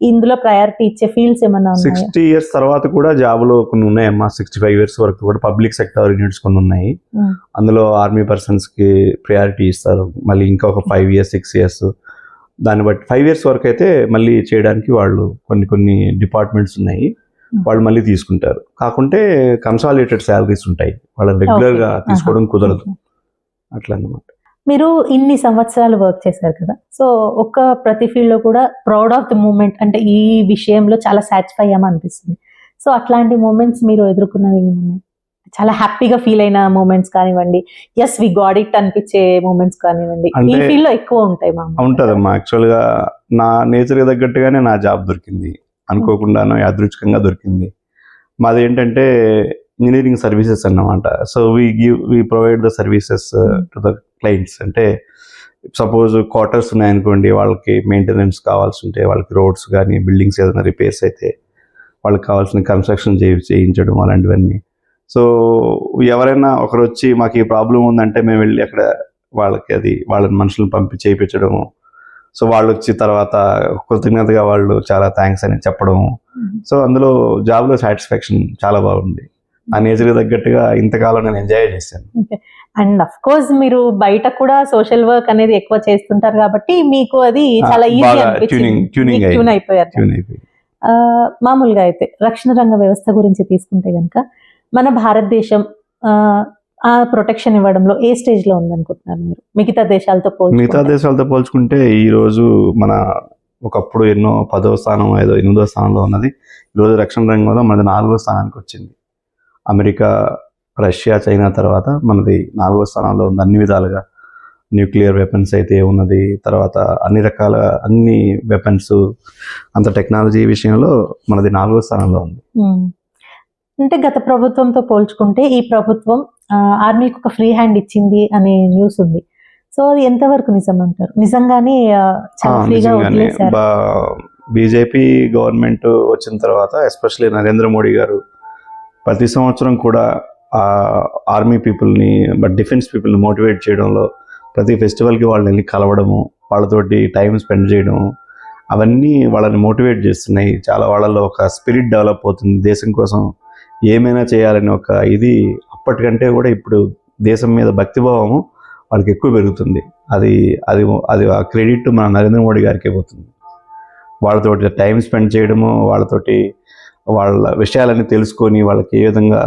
ఇందులో ప్రయారిటీ ఇచ్చే ఫీల్డ్స్ ఏమన్నా ఉన్నాయా? 60 years తర్వాత కూడా జాబ్లో కొన్ని ఉన్నాయమ్మా. 65 years వరకు కూడా పబ్లిక్ సెక్టర్ యూనిట్స్ కొన్ని ఉన్నాయి. అందులో ఆర్మీ పర్సన్స్ కి ప్రయారిటీ ఇస్తారు. మళ్ళీ ఇంకొక 5 years 6 years దాన్ని బట్టి 5 years వరకు అయితే మళ్ళీ చేయడానికి వాళ్ళు కొన్ని డిపార్ట్మెంట్స్ ఉన్నాయి, వాళ్ళు మళ్ళీ తీసుకుంటారు. కాకుంటే కన్సాలిడేటెడ్ శాలరీస్ ఉంటాయి, వాళ్ళని రెగ్యులర్ గా తీసుకోవడం కుదరదు. అట్లా అన్నమాట. మీరు ఇన్ని సంవత్సరాలు వర్క్ చేశారు కదా, సో ప్రతి ఫీల్డ్ లో కూడా ప్రౌడ్ ఆఫ్ ది మూమెంట్ అంటే ఈ విషయంలో చాలా సాటిస్ఫై అనిపిస్తుంది. సో అట్లాంటి మూమెంట్స్ మీరు ఎదుర్కొన్నవి ఉన్నాయి? చాలా హ్యాపీగా ఫీల్ అయిన మూమెంట్స్ కానివ్వండి, ఎస్ వి గాట్ ఇట్ అనిపించే మూమెంట్స్ కానివ్వండి, ఈ ఫీల్డ్ లో ఎక్కువ ఉంటాయి. ఉంటదమ్మా. యాక్చువల్ గా నా నేచర్ తగ్గట్టుగానే నా జాబ్ దొరికింది, అనుకోకుండానో యాదృచ్ఛికంగా దొరికింది. మాది ఏంటంటే ఇంజనీరింగ్ సర్వీసెస్ అన్నమాట. So we provide the services to the clients. అంటే సపోజ్ క్వార్టర్స్ ఉన్నాయనుకోండి, వాళ్ళకి మెయింటెనెన్స్ కావాల్సి ఉంటే, వాళ్ళకి రోడ్స్ కానీ బిల్డింగ్స్ ఏదైనా రిపేర్స్ అయితే వాళ్ళకి కావాల్సిన కన్స్ట్రక్షన్ చేయించడం అలాంటివన్నీ. సో ఎవరైనా ఒకరు వచ్చి మాకు ఈ ప్రాబ్లం ఉందంటే మేము వెళ్ళి అక్కడ వాళ్ళని మనుషులను పంపి చేయించడము. సో వాళ్ళు వచ్చి తర్వాత కృతజ్ఞతగా వాళ్ళు చాలా థ్యాంక్స్ అని చెప్పడము. సో అందులో జాబ్లో సాటిస్ఫాక్షన్ చాలా బాగుంది. ఆ నేచర్కి తగ్గట్టుగా ఇంతకాలం నేను ఎంజాయ్ చేశాను. అండ్ అఫ్ కోర్స్ మీరు బయట కూడా సోషల్ వర్క్ అనేది ఎక్కువ చేస్తుంటారు కాబట్టి మీకు అది చాలా ట్యూన్ అయిపోయారు. మామూలుగా అయితే రక్షణ రంగ వ్యవస్థ గురించి తీసుకుంటే కనుక మన భారతదేశం ఆ ప్రొటెక్షన్ ఇవ్వడంలో ఏ స్టేజ్ లో ఉందనుకుంటున్నారు మీరు మిగతా దేశాలతో పోల్చుకుంటే? ఈ రోజు మన ఒకప్పుడు ఎన్నో 10వ స్థానం 8వ స్థానంలో ఉన్నది, ఈరోజు రక్షణ రంగంలో మనది 4వ స్థానానికి వచ్చింది. అమెరికా, రష్యా, చైనా తర్వాత మనది 4వ స్థానంలో ఉంది అన్ని విధాలుగా. న్యూక్లియర్ వెపన్స్ అయితే ఉన్నది, తర్వాత అన్ని వెపన్స్, అంత టెక్నాలజీ విషయంలో మనది 4వ స్థానంలో ఉంది. అంటే గత ప్రభుత్వంతో పోల్చుకుంటే ఈ ప్రభుత్వం ఆర్మీకి ఒక ఫ్రీ హ్యాండ్ ఇచ్చింది అనే న్యూస్ ఉంది. సో అది ఎంతవరకు నిజం అంటారు? నిజంగానే బీజేపీ గవర్నమెంట్ వచ్చిన తర్వాత ఎస్పెషల్లీ నరేంద్ర మోడీ గారు ప్రతి సంవత్సరం కూడా ఆర్మీ పీపుల్ని డిఫెన్స్ పీపుల్ని మోటివేట్ చేయడంలో, ప్రతి ఫెస్టివల్కి వాళ్ళని వెళ్ళి కలవడము, వాళ్ళతోటి టైం స్పెండ్ చేయడం, అవన్నీ వాళ్ళని మోటివేట్ చేస్తున్నాయి. చాలా వాళ్ళలో ఒక స్పిరిట్ డెవలప్ అవుతుంది, దేశం కోసం ఏమైనా చేయాలని ఒక ఇది. అప్పటికంటే కూడా ఇప్పుడు దేశం మీద భక్తిభావము వాళ్ళకి ఎక్కువ పెరుగుతుంది. అది అది అది ఆ క్రెడిట్ మన నరేంద్ర మోడీ గారికే పోతుంది. వాళ్ళతోటి టైం స్పెండ్ చేయడము, వాళ్ళ విషయాలన్నీ తెలుసుకొని వాళ్ళకి ఏ విధంగా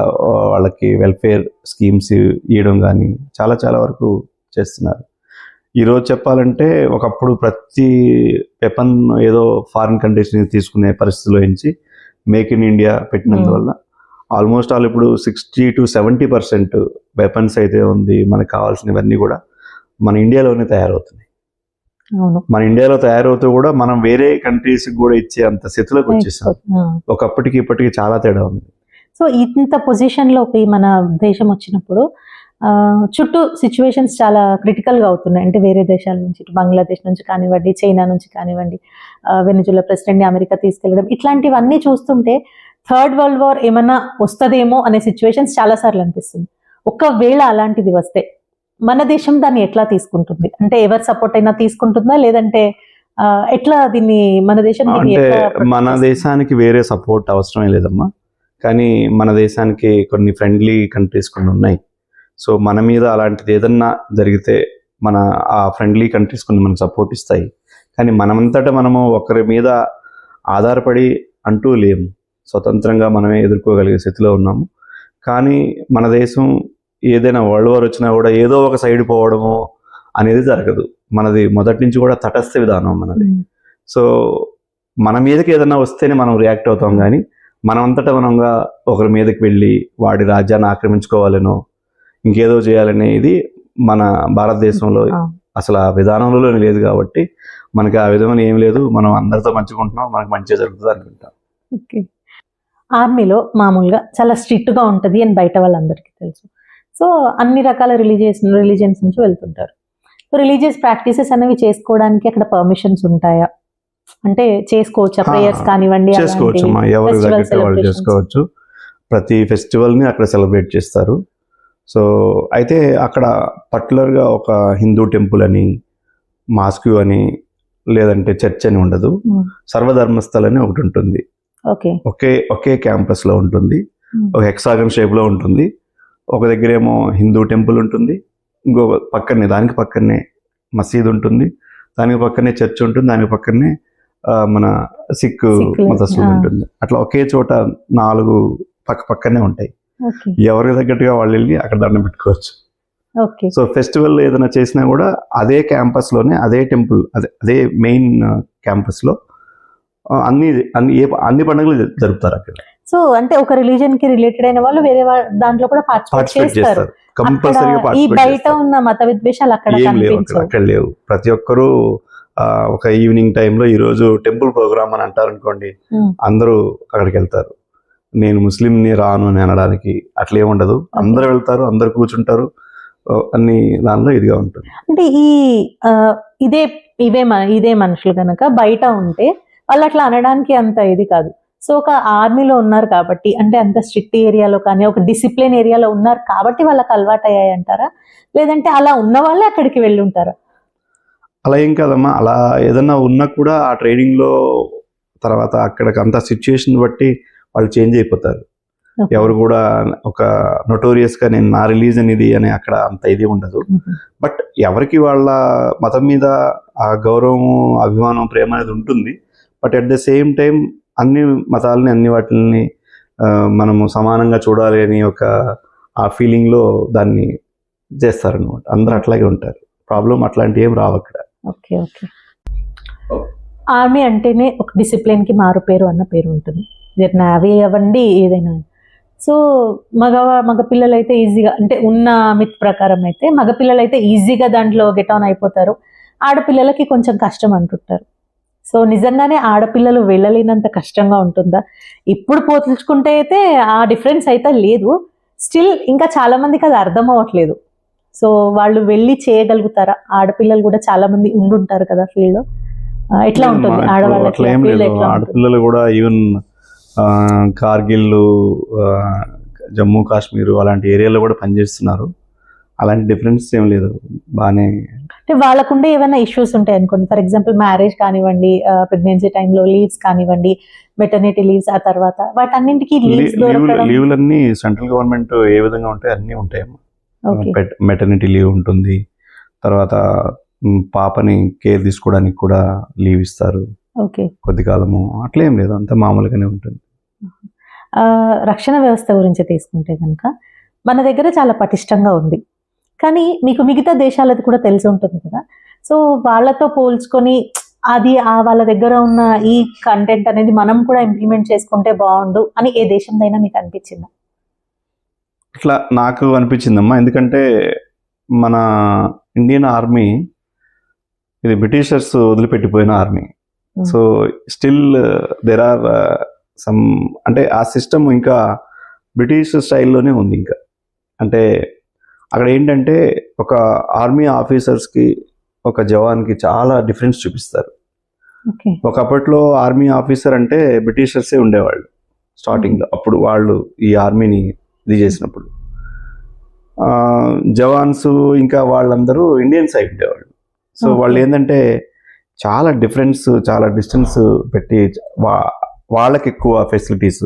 వాళ్ళకి వెల్ఫేర్ స్కీమ్స్ ఇవ్వడం కానీ చాలా చాలా వరకు చేస్తున్నారు. ఈరోజు చెప్పాలంటే ఒకప్పుడు ప్రతి వెపన్ ఏదో ఫారిన్ కంట్రీస్ నుంచి తీసుకునే పరిస్థితిలో నుంచి మేక్ ఇన్ ఇండియా పెట్టినందువల్ల ఆల్మోస్ట్ ఆల్ ఇప్పుడు 60 to 70% వెపన్స్ అయితే ఉంది, మనకు కావాల్సినవన్నీ కూడా మన ఇండియాలోనే తయారవుతున్నాయి. మన ఇండియాలో తయారవుతూ కూడా మనం వేరే కంట్రీస్ కూడా ఇచ్చే అంత స్థితిలోకి వచ్చేసాం. ఒకప్పటికి ఇప్పటికి చాలా తేడా ఉంది. సో ఇంత పొజిషన్ లోకి మన దేశం వచ్చినప్పుడు చుట్టూ సిచ్యువేషన్స్ చాలా క్రిటికల్ గా అవుతున్నాయి. అంటే వేరే దేశాల నుంచి, బంగ్లాదేశ్ నుంచి కానివ్వండి, చైనా నుంచి కానివ్వండి, వెనిజులా ప్రెసిడెంట్ అమెరికా తీసుకెళ్ళడం, ఇట్లాంటివన్నీ చూస్తుంటే థర్డ్ వరల్డ్ వార్ ఏమన్నా వస్తుందేమో అనే సిచ్యువేషన్స్ చాలా సార్లు అనిపిస్తుంది. ఒకవేళ అలాంటిది వస్తే మన దేశం దాన్ని ఎట్లా తీసుకుంటుంది? అంటే ఎవరు సపోర్ట్ అయినా తీసుకుంటుందా, లేదంటే ఎట్లా దీన్ని మన దేశం? మన దేశానికి వేరే సపోర్ట్ అవసరం లేదమ్మా, కానీ మన దేశానికి కొన్ని ఫ్రెండ్లీ కంట్రీస్ కొన్ని ఉన్నాయి. సో మన మీద అలాంటిది ఏదన్నా జరిగితే మన ఆ ఫ్రెండ్లీ కంట్రీస్ కొన్ని మనకు సపోర్ట్ ఇస్తాయి. కానీ మనమంతటా మనము ఒకరి మీద ఆధారపడి అంటూ లేము, స్వతంత్రంగా మనమే ఎదుర్కోగలిగే స్థితిలో ఉన్నాము. కానీ మన దేశం ఏదైనా వరల్డ్ వార్ వచ్చినా కూడా ఏదో ఒక సైడ్ పోవడము అనేది జరగదు. మనది మొదటి నుంచి కూడా తటస్థ విధానం మనది. సో మన మీదకి ఏదైనా వస్తేనే మనం రియాక్ట్ అవుతాం, కానీ మనమంతటా మనంగా ఒకరి మీదకి వెళ్ళి వాడి రాజ్యాన్ని ఆక్రమించుకోవాలనో ఇంకేదో చేయాలనేది మన భారతదేశంలో అసలు ఆ విధానంలో లేదు కాబట్టి మనకి ఆ విధమైన ఏం లేదు. మనం అందరితో మంచిగా ఉంటున్నాం, మనకు మంచిగా జరుగుతుంది అనుకుంటాం. ఓకే. ఆర్మీలో మామూలుగా చాలా స్ట్రిక్ట్గా ఉంటుంది అని బయట వాళ్ళందరికీ తెలుసు. సో అన్ని రకాల రిలీజియన్స్ నుంచి వెళ్తుంటారు. సో రిలీజియస్ ప్రాక్టీసెస్ అనేవి చేసుకోవడానికి అక్కడ పర్మిషన్స్ ఉంటాయా? అంటే చేసుకోవచ్చా? ప్రేయర్స్ కానివ్వండి, చేసుకోవచ్చు, ఎవరు తగ్గట్టు వాళ్ళు చేసుకోవచ్చు. ప్రతి ఫెస్టివల్ని అక్కడ సెలబ్రేట్ చేస్తారు. సో అయితే అక్కడ పర్టికులర్గా ఒక హిందూ టెంపుల్ అని, మాస్క్యూ అని, లేదంటే చర్చ్ అని ఉండదు. సర్వధర్మస్థల్ అని ఒకటి ఉంటుంది. ఒకే క్యాంపస్లో ఉంటుంది. ఒక హెక్సాగన్ షేప్లో ఉంటుంది. ఒక దగ్గర ఏమో హిందూ టెంపుల్ ఉంటుంది, ఇంకో పక్కనే దానికి పక్కనే మసీద్ ఉంటుంది, దానికి పక్కనే చర్చ్ ఉంటుంది, దానికి పక్కనే మన సిక్ మతస్థులు ఉంటుంది. అట్లా ఒకే చోట 4 పక్కనే ఉంటాయి. ఎవరికి తగ్గట్టుగా వాళ్ళు వెళ్ళి అక్కడ దండం పెట్టుకోవచ్చు. సో ఫెస్టివల్ ఏదైనా చేసినా కూడా అదే క్యాంపస్లోనే, అదే టెంపుల్, అదే మెయిన్ క్యాంపస్లో అన్ని పండుగలు జరుపుతారు అక్కడ. సో అంటే ఒక రిలీజన్ కి రిలేటెడ్ అయిన వాళ్ళు వేరే దాంట్లో కూడా పార్టిసిపేట్ చేస్తారు. కంపల్సరీగా ఈ బయట ఉన్న మత విద్వేషాలు అక్కడ లేవు. ప్రతి ఒక్కరూ ఒక ఈవినింగ్ టైంలో ఈరోజు టెంపుల్ ప్రోగ్రామ్ అని అంటారు అనుకోండి, అందరూ అక్కడికి వెళ్తారు. నేను ముస్లింని రాను అని అనడానికి అట్లే ఉండదు. అందరూ వెళ్తారు, అందరు కూర్చుంటారు, అన్ని దానిలో ఇదిగా ఉంటుంది. అంటే ఇదే మనుషులు కనుక బయట ఉంటే వాళ్ళు అట్లా అనడానికి అంత ఇది కాదు. సో ఒక ఆర్మీలో ఉన్నారు కాబట్టి, అంటే అంత స్ట్రిక్ట్ ఏరియాలో కానీ ఒక డిసిప్లిన్ ఏరియాలో ఉన్నారు కాబట్టి వాళ్ళకి అలవాటు అయ్యాయి అంటారా? లేదంటే అలా ఉన్న వాళ్ళే అక్కడికి వెళ్ళి ఉంటారా? అలా ఏం కాదమ్మా. అలా ఏదన్నా ఉన్నా కూడా ఆ ట్రైనింగ్లో తర్వాత అక్కడికి అంత సిచ్యుయేషన్ బట్టి వాళ్ళు చేంజ్ అయిపోతారు. ఎవరు కూడా ఒక నోటోరియస్గా నేను నా రిలీజన్ ఇది అని అక్కడ అంత ఇది ఉండదు. బట్ ఎవరికి వాళ్ళ మతం మీద ఆ గౌరవం, అభిమానం, ప్రేమ అనేది ఉంటుంది. But at the same time అన్ని మతాలని, అన్ని వాటిని మనము సమానంగా చూడాలి అని ఒక ఆ ఫీలింగ్లో దాన్ని చేస్తారనమాట. అందరూ అట్లాగే ఉంటారు. ప్రాబ్లం అట్లాంటివి ఏం రావు అక్కడ. ఓకే. ఆర్మీ అంటేనే ఒక డిసిప్లిన్కి మారు పేరు అన్న పేరు ఉంటుంది. నావీ అవ్వండి, ఏదైనా. సో మగ పిల్లలు అయితే ఈజీగా, అంటే ఉన్న మిత్ ప్రకారం అయితే మగపిల్లలు అయితే ఈజీగా దాంట్లో గెట్ ఆన్ అయిపోతారు. ఆడపిల్లలకి కొంచెం కష్టం అంటుంటారు. సో నిజంగానే ఆడపిల్లలు వెళ్ళలేనంత కష్టంగా ఉంటుందా? ఇప్పుడు పోల్చుకుంటే అయితే ఆ డిఫరెన్స్ అయితే లేదు. స్టిల్ ఇంకా చాలా మందికి అది అర్థం అవ్వట్లేదు. సో వాళ్ళు వెళ్ళి చేయగలుగుతారా? ఆడపిల్లలు కూడా చాలా మంది ఉండుంటారు కదా ఫీల్డ్ లో. ఎట్లా ఉంటుంది ఆడవాళ్ళకి? ఆడపిల్లలు కూడా ఈవెన్ కార్గిల్, జమ్మూ కాశ్మీర్ అలాంటి ఏరియాలో కూడా పనిచేస్తున్నారు. అలాంటి డిఫరెన్స్ ఏం లేదు, బాగానే. అంటే వాళ్ళకుండే ఏమైనా ఇష్యూస్ ఉంటాయి అనుకోండి, ఫర్ ఎగ్జాంపుల్ మ్యారేజ్ కానివ్వండి, ప్రెగ్నెన్సీ టైంలో లీవ్స్ కానివ్వండి, మెటర్నిటీ లీవ్స్, ఆ తర్వాత వాటన్నింటికి లీవ్లన్నీ సెంట్రల్ గవర్నమెంట్ ఏ విధంగా ఉంటాయి అన్నీ ఉంటాయమ్మా. మెటర్నిటీ లీవ్ ఉంటుంది, తర్వాత పాపని కేర్ తీసుకోవడానికి కూడా లీవ్ ఇస్తారు కొద్ది కాలము. అట్లేం లేదు, అంత మామూలుగానే ఉంటుంది. రక్షణ వ్యవస్థ గురించి తీసుకుంటే కనుక మన దగ్గర చాలా పటిష్టంగా ఉంది. కానీ మీకు మిగతా దేశాలది కూడా తెలిసి ఉంటుంది కదా. సో వాళ్ళతో పోల్చుకొని అది వాళ్ళ దగ్గర ఉన్న ఈ కంటెంట్ అనేది మనం కూడా ఇంప్లిమెంట్ చేసుకుంటే బాగుండు అని ఏ దేశందైనా మీకు అనిపించిందా? ఇట్లా నాకు అనిపించిందమ్మా. ఎందుకంటే మన ఇండియన్ ఆర్మీ ఇది బ్రిటిషర్స్ వదిలిపెట్టిపోయిన army. So still there are some, అంటే ఆ సిస్టమ్ ఇంకా బ్రిటిష్ స్టైల్లోనే ఉంది. ఇంకా అంటే అక్కడ ఏంటంటే ఒక ఆర్మీ ఆఫీసర్స్కి, ఒక జవాన్కి చాలా డిఫరెన్స్ చూపిస్తారు. ఒకప్పట్లో ఆర్మీ ఆఫీసర్ అంటే బ్రిటిషర్సే ఉండేవాళ్ళు స్టార్టింగ్లో. అప్పుడు వాళ్ళు ఈ ఆర్మీని ఇది చేసినప్పుడు జవాన్స్ ఇంకా వాళ్ళందరూ ఇండియన్స్ అయి ఉండేవాళ్ళు. సో వాళ్ళు ఏంటంటే చాలా డిఫరెన్స్, చాలా డిస్టెన్స్ పెట్టి వాళ్ళకి ఎక్కువ ఫెసిలిటీస్,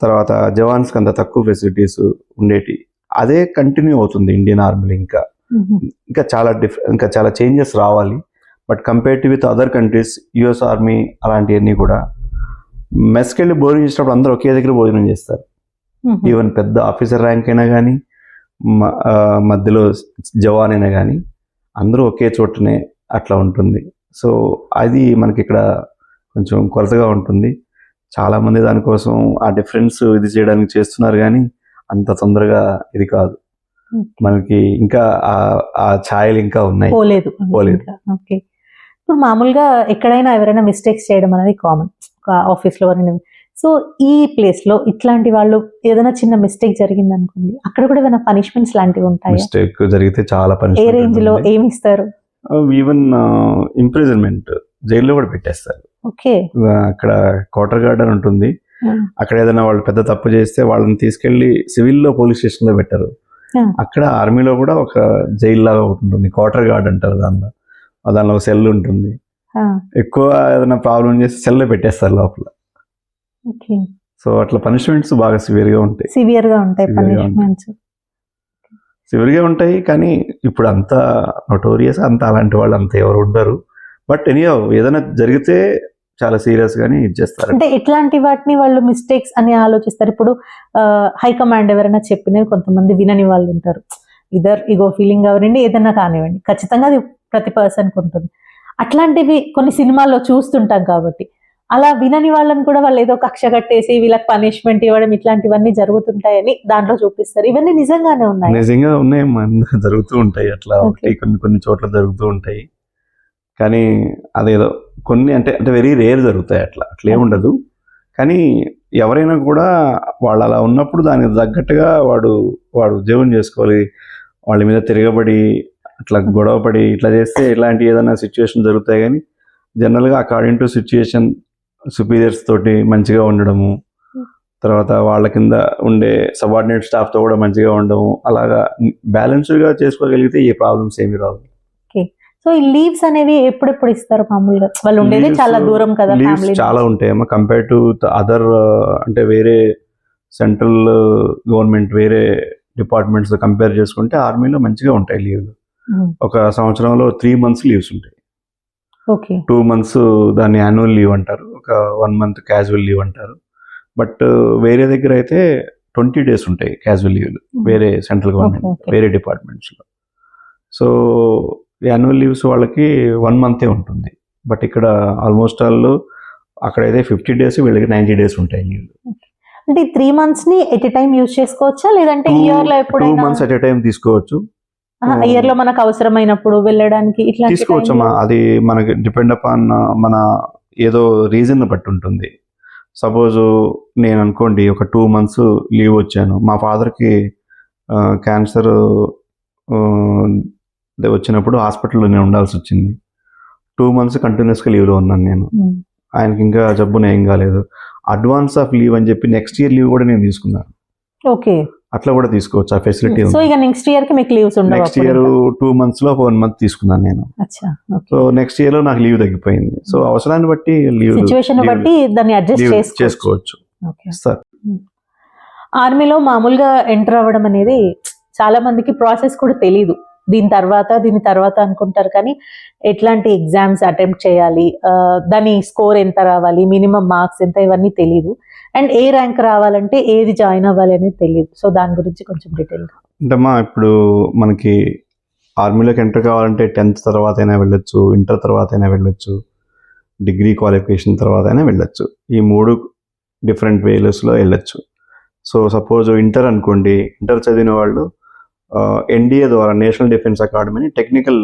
తర్వాత జవాన్స్కి అంత తక్కువ ఫెసిలిటీస్ ఉండేటి. అదే కంటిన్యూ అవుతుంది ఇండియన్ ఆర్మీలో. ఇంకా చాలా చేంజెస్ రావాలి. But compared with other countries, US army అలాంటివన్నీ కూడా మెస్కి వెళ్ళి భోజనం చేసినప్పుడు అందరూ ఒకే దగ్గర భోజనం చేస్తారు. ఈవెన్ పెద్ద ఆఫీసర్ ర్యాంక్ అయినా కానీ, మధ్యలో జవాన్ అయినా కానీ అందరూ ఒకే చోటనే అట్లా ఉంటుంది. సో అది మనకి ఇక్కడ కొంచెం కొరతగా ఉంటుంది. చాలా మంది దానికోసం ఆ డిఫరెన్స్ ఇది చేయడానికి చేస్తున్నారు, కానీ అంత తొందరగా ఇది కాదు. మనకి ఇంకా ఆ ఛాయలు ఇంకా ఉన్నాయి. పోలేదు. ఓకే. ఇప్పుడు మామూలుగా ఎక్కడైనా ఎవరైనా మిస్టేక్స్ చేయడం అనేది కామన్, ఆఫీస్లో. సో ఈ ప్లేస్ లో ఇట్లాంటి వాళ్ళు ఏదైనా చిన్న మిస్టేక్ జరిగింది అనుకోండి, అక్కడ కూడా ఏమైనా పనిష్మెంట్స్ లాంటివి ఉంటాయి? మిస్టేక్ జరిగితే చాలా ఏ పనిష్మెంట్ రేంజ్ లో ఏమి ఇస్తారు? ఈవెన్ ఇంప్రిజన్మెంట్, జైల్లో కూడా పెట్టేస్తారు. ఓకే. అక్కడ క్వార్టర్ గార్డ్ అని ఉంటుంది. అక్కడ ఏదైనా వాళ్ళు పెద్ద తప్పు చేస్తే వాళ్ళని తీసుకెళ్లి సివిల్లో పోలీస్ స్టేషన్ లో పెట్టారు. అక్కడ ఆర్మీలో కూడా ఒక జైలు లాగా ఉంటుంది, క్వార్టర్ గార్డ్ అంటారు. దానిలో ఒక సెల్ ఉంటుంది. ఎక్కువ ఏదైనా ప్రాబ్లం చేస్తే సెల్ లో పెట్టేస్తారు లోపల. సో అట్లా పనిష్మెంట్స్ బాగా సివియర్ గా ఉంటాయి. సివియర్ గా ఉంటాయి, కానీ ఇప్పుడు అంత నోటోరియస్ అంత అలాంటి వాళ్ళు అంత ఎవరు ఉండరు. బట్ ఎనీహౌ ఏదైనా జరిగితే చాలా సీరియస్ గానే ఇచ్చేస్తారు. అంటే ఇట్లాంటి వాటిని వాళ్ళు మిస్టేక్స్ అని ఆలోచిస్తారు. ఇప్పుడు హైకమాండ్ ఎవరైనా చెప్పినవి కొంతమంది వినని వాళ్ళు ఉంటారు. ఇదర్ ఇగో ఫీలింగ్ అవరండి, ఏదైనా కానివ్వండి, ఖచ్చితంగా అది ప్రతి పర్సన్కి ఉంటుంది. అట్లాంటివి కొన్ని సినిమాల్లో చూస్తుంటాం కాబట్టి, అలా వినని వాళ్ళని కూడా వాళ్ళు ఏదో కక్ష కట్టేసి వీళ్ళకి పనిష్మెంట్ ఇవ్వడం, ఇట్లాంటివన్నీ జరుగుతుంటాయని దాంట్లో చూపిస్తారు. ఇవన్నీ నిజంగానే ఉన్నాయి? నిజంగా ఉన్నాయి, జరుగుతూ ఉంటాయి. అట్లా కొన్ని చోట్ల జరుగుతూ ఉంటాయి. కానీ అదేదో కొన్ని అంటే వెరీ రేర్ జరుగుతాయి. అట్లా ఏముండదు. కానీ ఎవరైనా కూడా వాళ్ళు అలా ఉన్నప్పుడు దానికి తగ్గట్టుగా వాడు ఉద్యోగం చేసుకోవాలి. వాళ్ళ మీద తిరగబడి అట్లా గొడవపడి ఇట్లా చేస్తే ఇలాంటి ఏదైనా సిచ్యువేషన్ జరుగుతాయి. కానీ జనరల్గా అకార్డింగ్ టు సిచ్యువేషన్ సుపీరియర్స్ తోటి మంచిగా ఉండడము, తర్వాత వాళ్ళ కింద ఉండే సబార్డినేట్ స్టాఫ్తో కూడా మంచిగా ఉండడము, అలాగా బ్యాలెన్స్డ్గా చేసుకోగలిగితే ఏ ప్రాబ్లమ్స్ ఏమి రావు. సో ఈ లీవ్స్ అనేవి ఎప్పుడెప్పుడు ఇస్తారు మామూలుగా? వాళ్ళు ఉండేది చాలా దూరం కదా. లీవ్స్ చాలా ఉంటాయమ్మా కంపేర్ టు అదర్, అంటే వేరే సెంట్రల్ గవర్నమెంట్ వేరే డిపార్ట్మెంట్స్ కంపేర్ చేసుకుంటే ఆర్మీలో మంచిగా ఉంటాయి లీవ్లు. ఒక సంవత్సరంలో 3 months లీవ్స్ ఉంటాయి. 2 months దాన్ని యాన్యువల్ లీవ్ అంటారు, ఒక 1 month క్యాజువల్ లీవ్ అంటారు. బట్ వేరే దగ్గర అయితే 20 days ఉంటాయి క్యాజువల్ లీవ్లు, వేరే సెంట్రల్ గవర్నమెంట్ వేరే డిపార్ట్మెంట్స్లో. సో యాన్యువల్ లీవ్స్ వాళ్ళకి 1 month ఉంటుంది. బట్ ఇక్కడ ఆల్మోస్ట్ ఆల్ అక్కడైతే 50 days, వీళ్ళకి 90 days ఉంటాయి లీవ్లు. అంటే 3 months ని ఎట్ ఎ టైం యూజ్ చేసుకోవచ్చా, లేదంటే ఇయర్ లో ఎప్పుడైనా? 2 months ఎట్ ఎ టైం తీసుకోవచ్చు. ఇయర్ లో మనకు అవసరమైనప్పుడు వెళ్ళడానికి ఇట్లా తీసుకోవచ్చమ్మా. అది మనకి డిపెండ్ అపాన్ మన ఏదో రీజన్ బట్టి ఉంటుంది. సపోజ్ నేను అనుకోండి ఒక 2 months లీవ్ వచ్చాను, మా ఫాదర్కి క్యాన్సర్ వచ్చినప్పుడు హాస్పిటల్లో నేను ఉండాల్సి వచ్చింది. 2 months కంటిన్యూస్గా లీవ్లో ఉన్నాను నేను. ఆయనకి ఇంకా జబ్బున ఏం కాలేదు. అడ్వాన్స్ ఆఫ్ లీవ్ అని చెప్పి నెక్స్ట్ ఇయర్ లీవ్ కూడా నేను తీసుకున్నాను. ఓకే, అట్లా కూడా తీసుకోవచ్చు, ఆ ఫెసిలిటీ ఉంది. సో ఇక నెక్స్ట్ ఇయర్ కి మీకు లీవ్స్ ఉండవు? నెక్స్ట్ ఇయర్ 2 months లో 1 month తీసుకున్నాను నేను. సో నెక్స్ట్ ఇయర్ లో నాకు లీవ్ తగ్గిపోయింది. సో అవసరాన్ని బట్టి లీవ్, సిచువేషన్ బట్టి దాన్ని అడ్జస్ట్ చేసుకోవచ్చు. సార్ ఆర్మీలో మామూలుగా ఎంటర్ అవ్వడం అనేది చాలా మందికి ప్రాసెస్ కూడా తెలియదు. దీని తర్వాత అనుకుంటారు, కానీ ఎట్లాంటి ఎగ్జామ్స్ అటెంప్ట్ చేయాలి, దాని స్కోర్ ఎంత రావాలి, మినిమం మార్క్స్ ఎంత, ఇవన్నీ తెలియదు. అండ్ ఏ ర్యాంక్ రావాలంటే ఏది జాయిన్ అవ్వాలి అనేది తెలియదు. సో దాని గురించి కొంచెం డీటెయిల్గా. అంటేమ్మా ఇప్పుడు మనకి ఆర్మీలోకి ఎంటర్ కావాలంటే 10th తర్వాత అయినా వెళ్ళొచ్చు, ఇంటర్ తర్వాత అయినా వెళ్ళొచ్చు, డిగ్రీ క్వాలిఫికేషన్ తర్వాత అయినా వెళ్ళొచ్చు. ఈ 3 డిఫరెంట్ వేలెస్లో వెళ్ళొచ్చు. సో సపోజ్ ఇంటర్ అనుకోండి, ఇంటర్ చదివిన వాళ్ళు ఎన్డీఏ ద్వారా నేషనల్ డిఫెన్స్ అకాడమీని టెక్నికల్